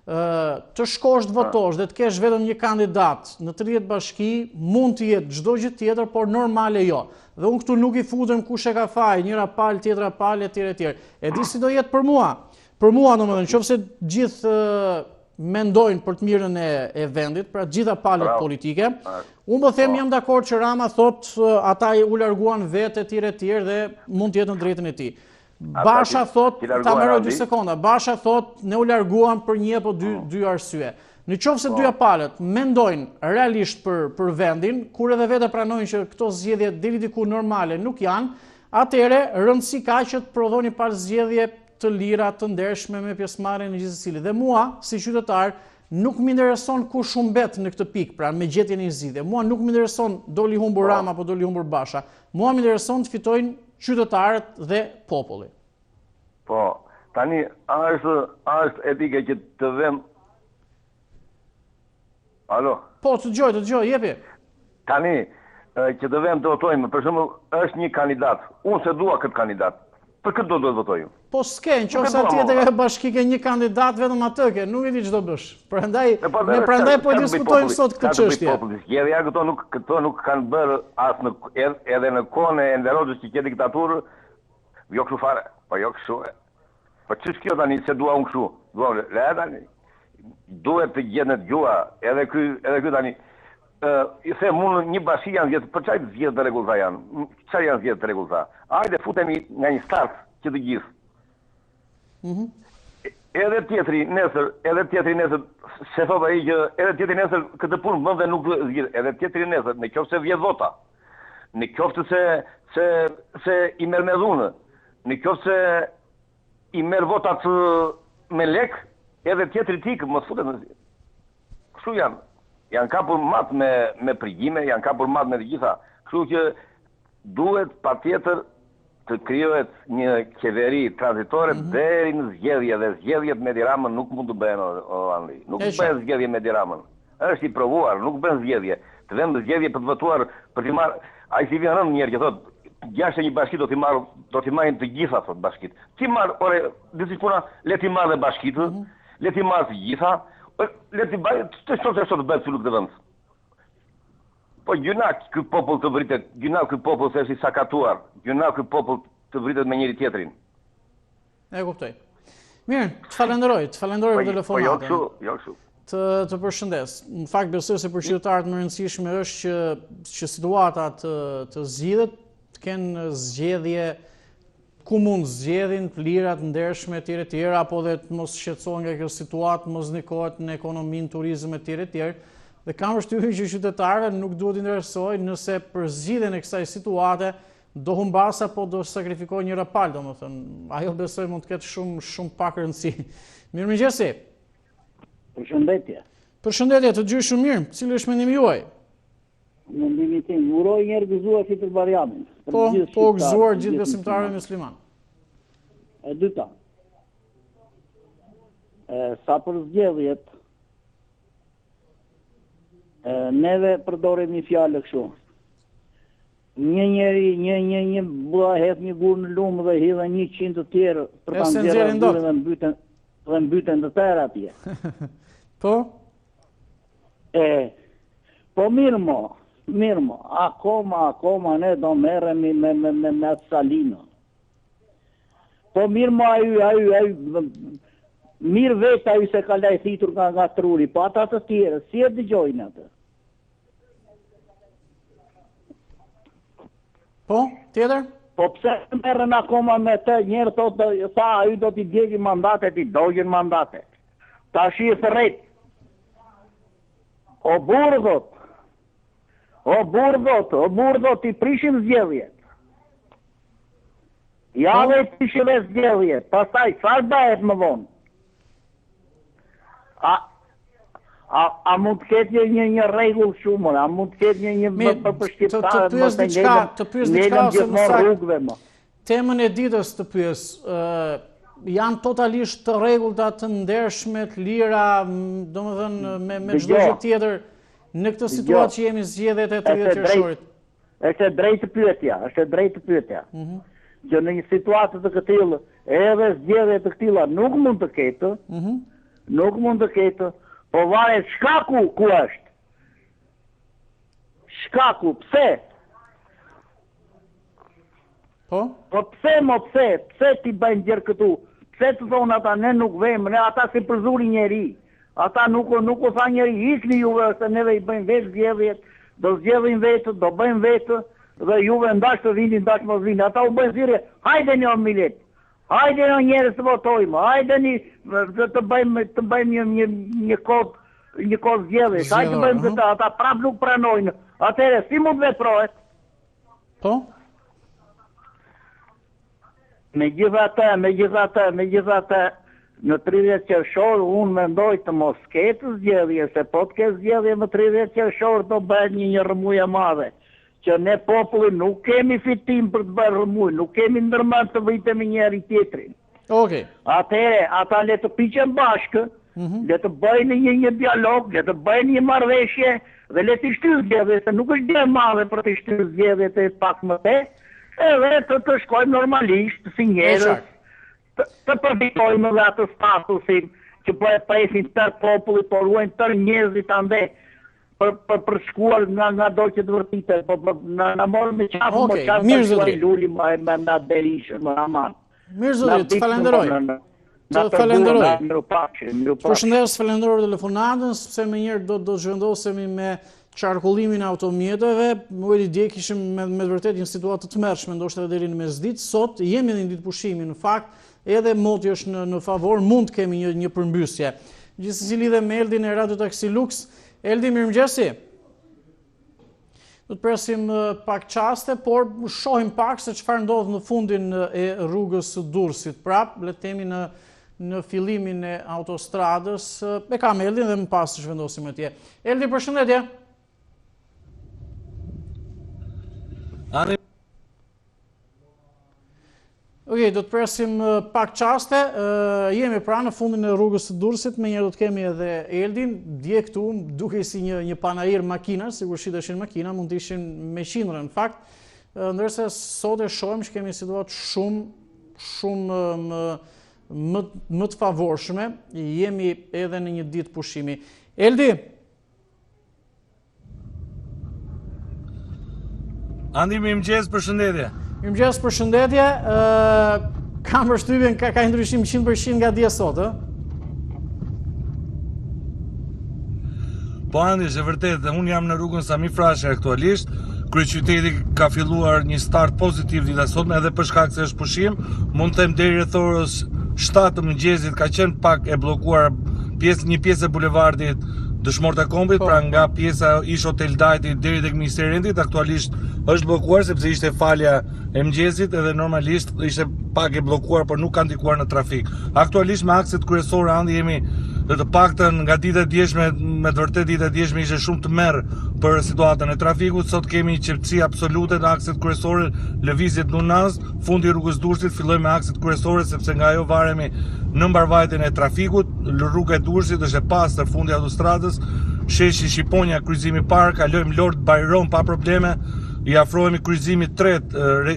të shkosh të votosh dhe të kesh vetëm një kandidat në 30 bashki, mund të jetë çdo gjë tjetër, por normale jo. Dhe unë këtu nuk i futem kush e ka faj, njëra palë, tjetra palë, etj. E di si do jetë për mua. Për mua, domethënë, nëse gjithë mendojnë për të mirën e vendit, pra gjitha palët politike, unë po them jam dakord që Rama thot ata u larguan vetë etj. Dhe mund të jetë në drejtën e tij. Basha thot, ta merroj 2 sekonda, Basha thot ne u larguam për një apo dy arsye. Në qoftë se dyja palët mendojnë realisht për vendin, kur edhe vetë pranojnë që këto zgjedhje deri diku normale nuk janë, atëherë rëndësi ka që të prodhoni pas zgjedhje të lira, të ndershme me pjesëmarrjen e gjithsesi. Dhe mua, si qytetar, nuk më intereson kush humbet në këtë pikë, pra me gjetjen e zgjidhje. Mua nuk më intereson doli humbur Rama apo doli humbur Basha. Mua më intereson të fitojnë qytetarët dhe populli. Po, tani është etike që të vëm. Alo. Po, të dëgjoj, jepi. Tani që të vëm të votojmë, për shembull, është një kandidat. Unë se dua këtë kandidat. Për këtë do të votojmë. Po s'ke, nëse tjetër e bashki ke një kandidat vetëm atë ke, nuk e di ç'do bësh. Prandaj ne po diskutojmë sot këtë çështje. Ja këto nuk kanë bërë as edhe në kohën e Enver Hoxhës që kishte diktaturë, jo kështu fare, po jo kështu. Po ç'është kjo tani se dua unë kështu? Dua le tani. Duhet të gjendet gjua, edhe ky tani. I them unë një bashki janë vjetë, për çaj vjetë të rregullta janë? Çfarë janë vjetë të rregullta? Hajde futemi nga një start që të gjithë. Edhe tjetri nesër, se thot ai që edhe tjetri nesër këtë punë bën dhe nuk zgjidh. Edhe tjetri nesër, në qoftë se vjet vota, në qoftë se i merr me dhunë, në qoftë se i merr votat me lek, edhe tjetri tik mos futet në zgjidh. Kështu janë. Janë kapur mat me prigjime, janë kapur mat me të gjitha. Kështu që duhet patjetër të krijohet një qeveri tranzitore deri në zgjedhje dhe zgjedhjet me Tiranën nuk mund të bëhen Hollandi. Nuk bëhen zgjedhje me Tiranën. Është i provuar, nuk bën zgjedhje. Të vëmë zgjedhje për të votuar për të marrë, ai si vjen rënd një herë që thotë jashtë një bashki do t'i marrin të gjitha thot bashkit. Ti marr, ore, disi puna, le ti marr dhe bashkit, le ti marr të gjitha. Le t'i bëjë, të shto të bëjë suluk të vëndës. Po gjuna ky popull të vritet, gjuna ky popull se është i sakatuar, gjuna ky popull të vritet me njëri tjetrin. E kuptoj. Mirë, të falenderoj për telefonatën. Jo kështu. Të përshëndes. Në fakt besoj se për qytetarët më rëndësishme është që situata të zgjidhet, të kenë zgjedhje ku mund zgjedhin të lirat, ndershme, etj, apo dhe të mos shqetësohen nga kjo situatë, mos ndikohet në ekonominë, turizëm, etj. Dhe kam përshtypjen që qytetarëve nuk duhet interesojë nëse për zgjidhjen e kësaj situate do humbas apo do sakrifikojë një rapal, domethënë. Ajo besoj mund të ketë shumë pak rëndësi. Mirëmëngjesi. Përshëndetje. Përshëndetje, të gjysh shumë mirë. Cili është mendimi juaj? Mendimi tim, uroj njerë gëzuar si për Bariamin. Po gëzuar gjithë besimtarëve musliman. E dyta. Sa për zgjedhjet, neve përdorim një fjallë kështu. Një njeri, një bua hedh një gurë në lumë dhe hidhe 100 të tjerë për të nxjerrë dhe mbyten të tërë atje. Po? Po mirë mo, akoma ne do merremi me atë Salino. Po mirë mo aju, mirë vetë aju se ka lajthitur nga truri, po ata të tjere, si e dëgjojnë atë? Po, tjetër? Po pse merren akoma me të njerë thotë, sa aju do t'i djegi mandatet, i dojën mandatet. Ta shi e thërret. O burdhot, i prishim zgjedhjet. Ja dhe i prishim zgjedhjet, pastaj, sa bëhet më vonë? A mund të ketë një rregull shumë, a mund të ketë një përshqiptarët më të ngelëm gjithmonë rrugëve më. Temën e ditës të pyes, janë totalisht të rregullta, të ndershme, të lira, domethënë me çdo gjë tjetër në këtë situatë që jemi zgjedhjet e 30 qershorit. Është drejtë pyetja. Që në një situatë të këtillë, edhe zgjedhje të këtilla nuk mund të ketë, po varet shkaku ku është. Shkaku, pse? Po pse ti bëjnë gjërë këtu? Pse të thonë ata, ne nuk vejmë, ne ata si përzuri njeri. Ata nuk u tha njeri, ikni juve, se neve i bëjmë vetë zgjedhjet, do zgjedhin vetë, do bëjmë vetë, dhe juve ndash të vini, ndash më vini. Ata u bëjnë thirrje, hajde një milet, hajde një njerëz të votojmë, hajde të bëjmë një kod zgjedhjes, hajde të bëjmë këtë, ata prap nuk pranojnë. Atëherë, si mund veprohet? Po? Megjithatë, në 30 qershor unë mendoj të mos ketë zgjedhje, se po të ketë zgjedhje në 30 qershor do bëhet një rrëmujë e madhe, që ne populli nuk kemi fitim për të bërë rrëmujë, nuk kemi ndërmend të vritemi njëri tjetrin. Okej. Atëherë, ata le të piqen bashkë, le të bëjnë një dialog, le të bëjnë një marrëveshje dhe le të shtyjnë zgjedhje, se nuk është gjë e madhe për të shtyjnë zgjedhjet e pak më te. Edhe të shkojmë normalisht, si njerëz, të përfitojmë dhe atë statusin që po e presin tërë populli, po ruajnë tërë njerëzit ande për shkuar nga do që të vërtite, na morë me qafë, më qafë për shkuar lulli me nga derishë, më aman. Mirë Zotri, të falenderoj. Të falenderoj. Përshëndes, falenderoj telefonatën, sepse më njërë do të zhvendosemi me qarkullimin e automjeteve. Më e dje kishim me vërtet një situatë të mërshme, ndoshtë edhe deri në mesditë. Sot jemi edhe një ditë pushimi, në fakt, edhe moti është në favor, mund të kemi një përmbysje. Gjithsesi lidhe me Eldin e Radio Taxi Lux. Eldi, mirëmëngjesi. Do të presim pak qaste, por shohim pak se çfarë ndodh në fundin e rrugës së Durrësit. Prap, le të themi në fillimin e autostradës. E kam Eldin dhe më pas të zhvendosim atje. Eldi, përshëndetje. Okej, do të presim pak qaste. Jemi pra në fundin e rrugës së Durrësit, me njerë do të kemi edhe Eldin. Dje këtu, duke si një panair makina, sigur shiteshin makina, mund të ishin me qindra në fakt. Ndërse sot e shohim që kemi situatë shumë më të favorshme. Jemi edhe në një ditë pushimi. Eldi? Andi, mirëmëngjes, përshëndetje. Mirëmëngjes, përshëndetje. Kam përshtypjen ka ndryshim 100% nga dje sot, ë? Po Andi, është vërtet, unë jam në rrugën Sami Frashe aktualisht. Kryeqyteti ka filluar një start pozitiv dita sotme, edhe për shkak se është pushim. Mund të them deri rreth orës 7 të mëngjesit ka qenë pak e bllokuar një pjesë e bulevardit Dëshmor të Kombit, pra nga pjesa ish Hotel Dajti deri tek Ministeri i Rendit, aktualisht është bllokuar sepse ishte falja e mëngjesit edhe normalisht ishte pak e bllokuar, por nuk ka ndikuar në trafik. Aktualisht me akset kryesore Andi jemi të paktën nga dita e djeshme, me të vërtetë dita e djeshme ishte shumë të merr për situatën e trafikut. Sot kemi qetësi absolute në akset kryesore, lëvizjet Lunaz, fundi i rrugës Durrësit, fillojmë me akset kryesore sepse nga ajo varemi në mbarvajtjen e trafikut. Rruga e Durrësit është e pastër, fundi i autostradës, sheshi Shqiponja, kryqëzimi parë, kalojmë Lord Byron pa probleme, i afrohemi kryqëzimit tret,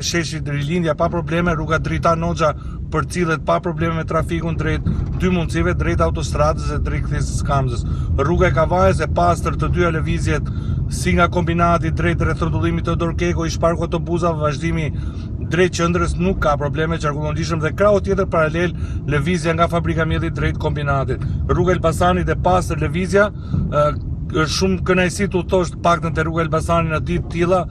sheshit Rilindja pa probleme, rruga Drita Noxha përcillet pa probleme me trafikun drejt dy mundësive, drejt autostradës e drejt kthesës Kamzës. Rruga e Kavajës e pastër, të dyja lëvizjet si nga kombinati drejt rrethrodullimit të Dorkeko, ish parku autobusave, vazhdimi drejt qendrës nuk ka probleme, qarkullon lishëm dhe krahu tjetër paralel, lëvizja nga fabrika mjellit drejt kombinatit. Rruga Elbasanit e pastër, lëvizja, është shumë kënaqësi të udhtosh të paktën te rruga Elbasanit në ditë të tilla,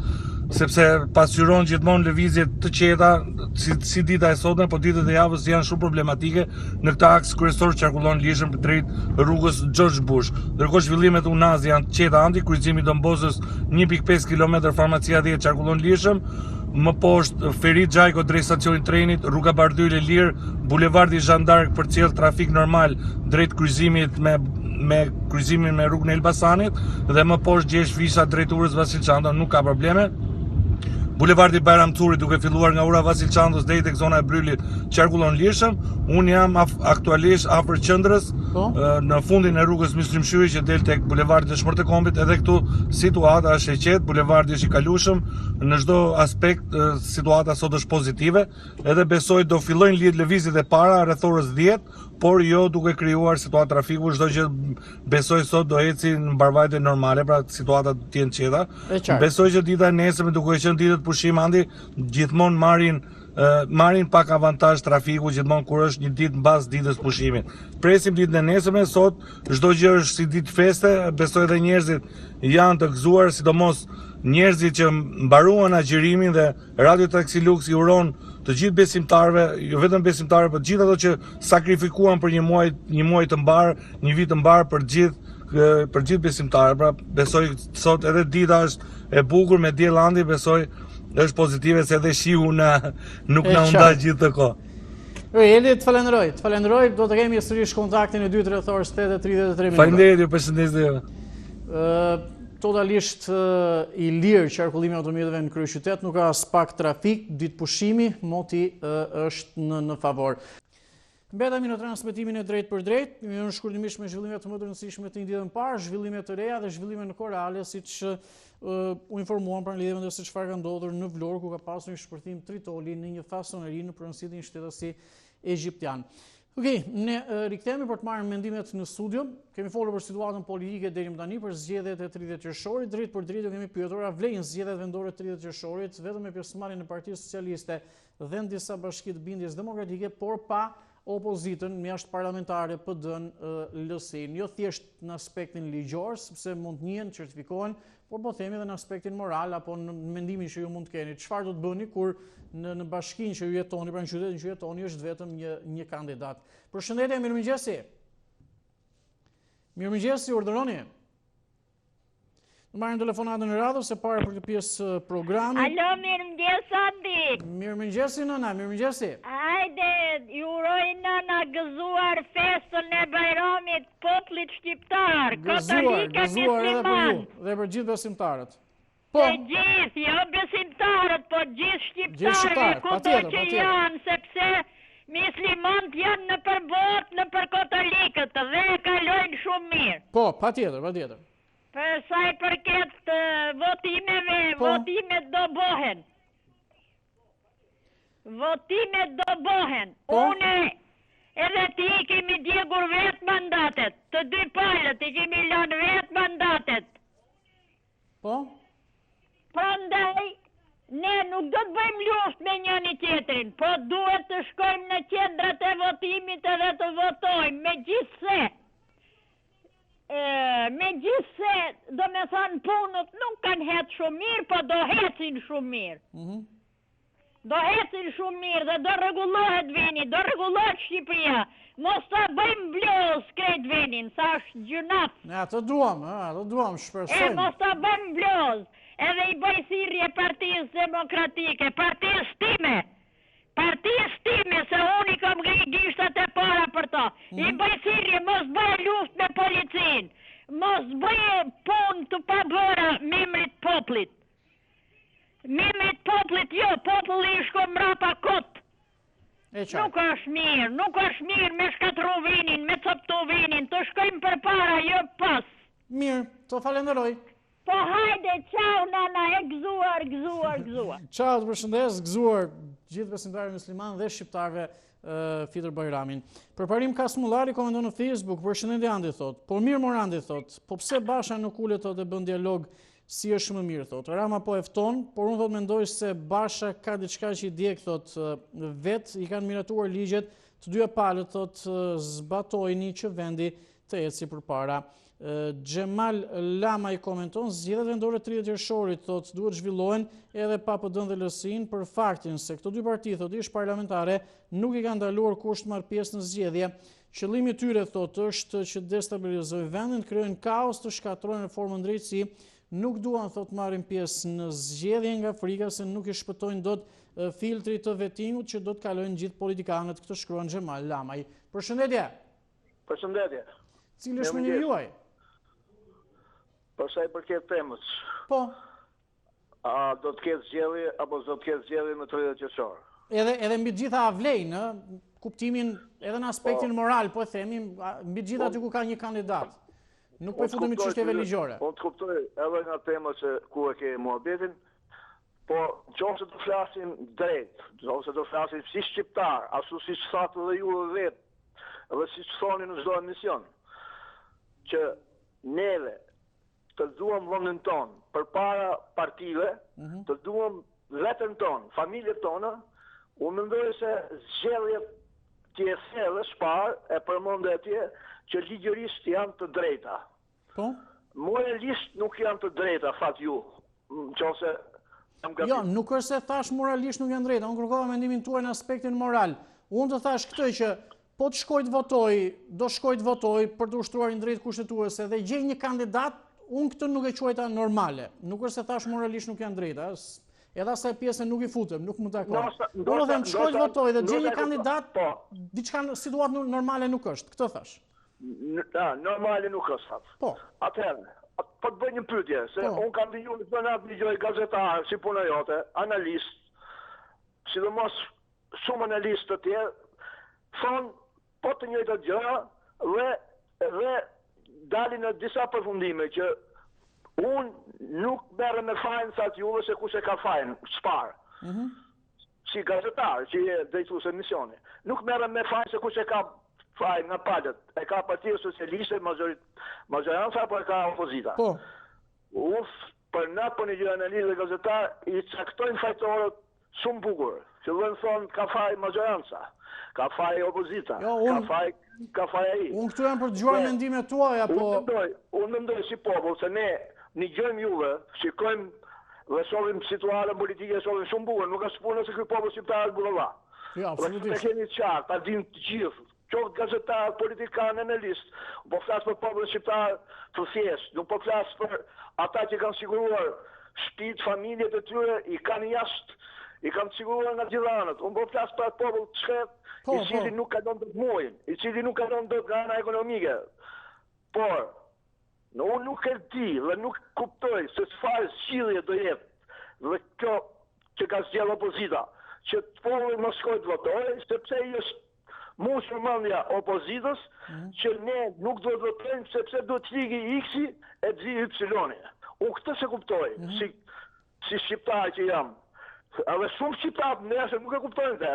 sepse pasqyron gjithmonë lëvizje të qeta, si dita e sotme, po ditët e javës janë shumë problematike. Në këtë aks kryesor qarkullon lishëm drejt rrugës George Bush. Ndërkohë zhvillimet Unaz janë të qeta Andi, kryqëzimi Dombosës 1.5 km, farmacia 10 qarkullon lishëm. Më poshtë Ferit Xhajko drejt stacionit trenit, rruga Bardhyl e lirë, bulevardi Jean d'Arc përcjell trafik normal drejt kryqëzimit me kryqëzimin me rrugën e Elbasanit dhe më poshtë Gjesh Visha drejt urës Vasil Çanta nuk ka probleme. Bulevardi Bajram Curi duke filluar nga ura Vasil Çantës deri tek zona e Brylit qarkullon lirshëm. Unë jam aktualisht afër qendrës, në fundin e rrugës Myslim Shyri që del tek bulevardi Dëshmor të Kombit, edhe këtu situata është e qetë, bulevardi është i kalueshëm, në çdo aspekt situata sot është pozitive, edhe besoj do fillojnë lëvizjet e para rreth orës 10, por jo duke krijuar situatë trafiku, çdo gjë besoj sot do eci në mbarvajtje normale, pra situata do të jenë qeta. Besoj që dita e nesërme duke qenë ditë të pushim Andi, gjithmonë marrin pak avantazh trafiku gjithmonë kur është një ditë mbas ditës pushimit. Presim ditën e nesërme, sot çdo gjë është si ditë feste, besoj edhe njerëzit janë të gëzuar, sidomos njerëzit që mbaruan agjërimin dhe Radio Taxi Lux i uron të gjithë besimtarëve, jo vetëm besimtarëve, por gjithë ato që sakrifikuan për një muaj të mbar, një vit të mbar për gjithë besimtarët. Pra besoj sot edhe dita është e bukur me diell Andi, besoj është pozitive se edhe shiu nuk na u nda gjithë të kohë. Eli, të falenderoj, do të kemi sërish kontaktin e 2 rreth orës 8:33 minuta. Faleminderit, ju përshëndetje. Totalisht i lirë qarkullimi automjeteve në kryeqytet, nuk ka as pak trafik, ditë pushimi, moti është në favor. Mbetemi në transmetimin e drejt për drejt, në shkurtimisht me zhvillimet të më të rëndësishme të një ditën parë, zhvillime të reja dhe zhvillime në korale, siç u informuan për në lidhje me se çfarë ka ndodhur në Vlorë, ku ka pasur një shpërthim tritoli në një fasoneri në pranë një shtetësi egjiptian. Okej, ne rikthehemi për të marrë mendimet në studio. Kemi folur për situatën politike deri më tani, për zgjedhjet e 30 qershorit. Drejt për drejt kemi pyetur a vlen zgjedhjet vendore të 30 qershorit vetëm me pjesëmarrjen e Partisë Socialiste dhe në disa bashki të bindjes demokratike, por pa opozitën mjashtë parlamentare PD-n LSI-n. Jo thjesht në aspektin ligjor, sepse mund të njihen, certifikohen, por po themi edhe në aspektin moral apo në mendimin që ju mund të keni. Çfarë do të bëni kur në bashkinë që ju jetoni, pra në qytetin që ju jetoni, është vetëm një kandidat? Përshëndetje, mirëmëngjesi. Mirëmëngjesi, urdhëroni. Në marrim telefonatën në radhë se para për këtë pjesë programi. Alo, mirëmëngjes Andi. Mirëmëngjesi nëna, mirëmëngjesi. Hajde, ju uroj nëna gëzuar festën e Bajramit popullit shqiptar, katolika musliman. Dhe për gjithë besimtarët. Po gjithë, jo besimtarët, po gjithë shqiptarët, kudo që janë, sepse muslimanët janë në përbot, në për katolikët dhe kalojnë shumë mirë. Po, patjetër. Për sa i përket votimeve, votimet do bëhen. Votimet do bëhen. Une edhe ti kemi djegur vetë mandatet. Të dy palët i kemi lënë vetë mandatet. Po? Prandaj, ne nuk do të bëjmë luftë me njëri tjetrin, po duhet të shkojmë në qendrat e votimit edhe të votojmë, megjithse, do me thënë punët nuk kanë hetë shumë mirë, po do hecin shumë mirë. Do hecin shumë mirë dhe do rregullohet veni, do rregullohet Shqipëria. Mos ta bëjmë blos krejt venin, sa është gjunaf. Ne, të duam, shpresojmë. Mos ta bëjmë blos, edhe i bëj thirrje Partisë Demokratike, Partisë time, se unë i kam gishtat e para për to. I bëj thirrje, mos bëj luftë me policin, mos bëj punë të pabëra memrit popullit. Memrit popullit, jo, populli i shko mrapa kot. Nuk është mirë me shkatru vinin, me coptu vinin, të shkojmë për para, jo pas. Mirë, të falenderoj. Po hajde, qau nana, e gëzuar. Qau, të përshëndes, gëzuar gjithë besimtarëve musliman dhe shqiptarëve Fitër Bajramin. Përparim Kasmullari komenton në Facebook, përshëndetje Andi thot, po mirë Morandi thot, po pse Basha nuk ulet thot e bën dialog si është më mirë thot. Rama po efton, por unë thot mendoj se Basha ka diçka që i djeg thot vet, i kanë miratuar ligjet, të dyja palët thot zbatojni që vendi të eci përpara. Gjemal Lama i komenton, zgjedhjet vendore 30 qershorit thot duhet zhvillohen edhe pa PD-n dhe LSI-n për faktin se këto dy parti thot ish parlamentare nuk i kanë ndaluar kusht marrë pjesë në zgjedhje. Qëllimi i tyre thot është që destabilizojnë vendin, krijojnë kaos, të shkatrojnë reformën drejtësi, nuk duan thot marrin pjesë në zgjedhje nga frika se nuk i shpëtojnë dot filtri të vetingut që do të kalojnë gjithë politikanët, këtë shkruan Gjemal Lamaj. Përshëndetje. Përshëndetje. Cili është mendimin juaj? Për sa i përket temës. Po. A do të ketë zgjedhje apo do të ketë zgjedhje në 30 qershor? Edhe mbi gjitha avlej, në kuptimin edhe në aspektin moral, po e themi, mbi gjitha aty ku ka një kandidat. Nuk po i futemi çështjeve ligjore. Po të kuptoj edhe nga tema që ku e ke muhabetin, po nëse do flasim drejt, nëse do flasim si shqiptar, ashtu siç thatë dhe ju vetë, edhe siç thoni në çdo emision, që neve të duam vendin tonë përpara partive, të duam veten tonë, familjet tona, unë mendoj se zgjedhjet që e thellë shpar e përmendë atje që ligjërisht janë të drejta. Po? Moralisht nuk janë të drejta, fat ju. Nëse jo, nuk është se thash moralisht nuk janë drejta, unë kërkova mendimin tuaj në aspektin moral. Unë të thash këtë që po të shkoj të votoj, do shkoj të votoj për të ushtruar një drejtë kushtetuese dhe gjej një kandidat, unë këtë nuk e quajta normale. Nuk është se thash moralisht nuk janë drejta, edhe asaj pjesën nuk i futem, nuk mund ta akoma. Unë them shkoj të votoj dhe gjej një kandidat, diçka situatë normale nuk është. Këtë thash. Normale nuk është. Po. Atëherë, po të bëj një pyetje, se unë kam viju në zonat ligjoj gazetar, si puna jote, analist, sidomos shumë analistë të tjerë, thonë po të njëjtat gjëra dhe dalin në disa përfundime që unë nuk merrem me fajin sa juve se kush e ka fajin, çfarë. Si gazetar, që je drejtues emisioni. Nuk merrem me fajin se kush e ka fajin nga palët. E ka Partia Socialiste majoranca apo e ka opozita. Po. Për natë po një gjë analizë dhe gazetar i caktojnë fajtorët shumë bukur. Fillojnë thonë ka faj majoranca, ka faj opozita, ka faj ai. Unë këtu jam për të dëgjuar mendimet tuaja, po... Unë mendoj si popull, se ne një gjojmë juve, shikojmë dhe shohim situatën politike, shohim shumë bukur, nuk është punë se ky popull shqiptar është bullalla. Ja, absolutisht. Të keni qartë, ta dinë të gjithë, qoftë gazetar, politikanë, analist, po flas për popullin shqiptar të thjeshtë, nuk po flas për ata që kanë siguruar shtëpitë, familjet e tyre, i kanë jashtë, i kanë siguruar nga gjithë anët. Unë po flas për atë popull të shkret, i cili nuk ka dhënë dot muajin, i cili nuk ka dhënë dot nga ana ekonomike. Por unë nuk e di dhe nuk kuptoj se çfarë zgjidhje do jetë dhe kjo që ka zgjedhur opozita, që populli mos shkojë të votojë, sepse i është mushur mendja opozitës që ne nuk duhet votojmë sepse duhet të ligjë X-i e zi Y-i. Unë këtë se kuptoj, si shqiptar që jam. Edhe shumë shqiptarë nëse nuk e kuptojnë dhe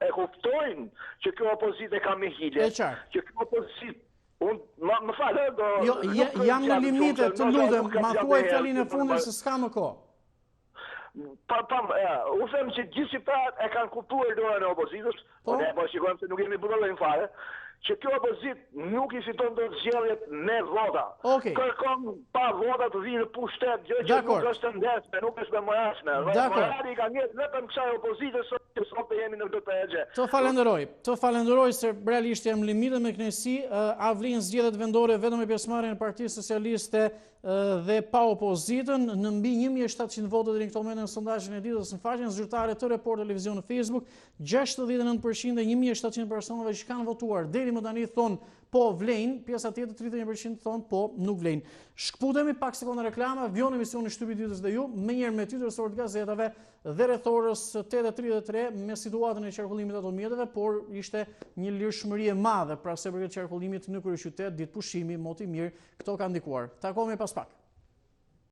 e kuptojnë që kjo opozitë ka me hile, që kjo opozitë më falë, jam në limite, të lutem, ma thuaj fjalin e fundit se s'ka më kohë. U them që gjithë shqiptarët e kanë kuptuar dorën e opozitës, ne po shikojmë se nuk jemi budallën fare, që kjo opozitë nuk i fiton dot zgjedhjet me vota. Kërkon pa vota të vinë në pushtet, gjë që nuk është ndeshme, nuk është memorashme. Morali ka ngjetë vetëm kësaj opozite që sot jemi në këtë përgjigje. Të falenderoj se realisht jam limite me kënaqësi, a vlen zgjedhjet vendore vetëm me pjesëmarrjen e Partisë Socialiste dhe pa opozitën, në mbi 1700 votë deri në këtë moment në sondazhin e ditës në faqen zyrtare të Report Televizion në Facebook, 69% e 1700 personave që kanë votuar deri më tani thonë po vlen, pjesa tjetër 31% thonë po nuk vlen. Shkputemi pak sekonda reklama, vjon emisioni Shtypi ditës dhe ju, menjëherë me titër të gazetave dhe rreth orës 8:33 me situatën e qarkullimit të automjeteve, por ishte një lirshmëri e madhe pra se përket qarkullimit në kryeqytet, ditë pushimi, moti mirë, këto kanë ndikuar. Takohemi pas pak.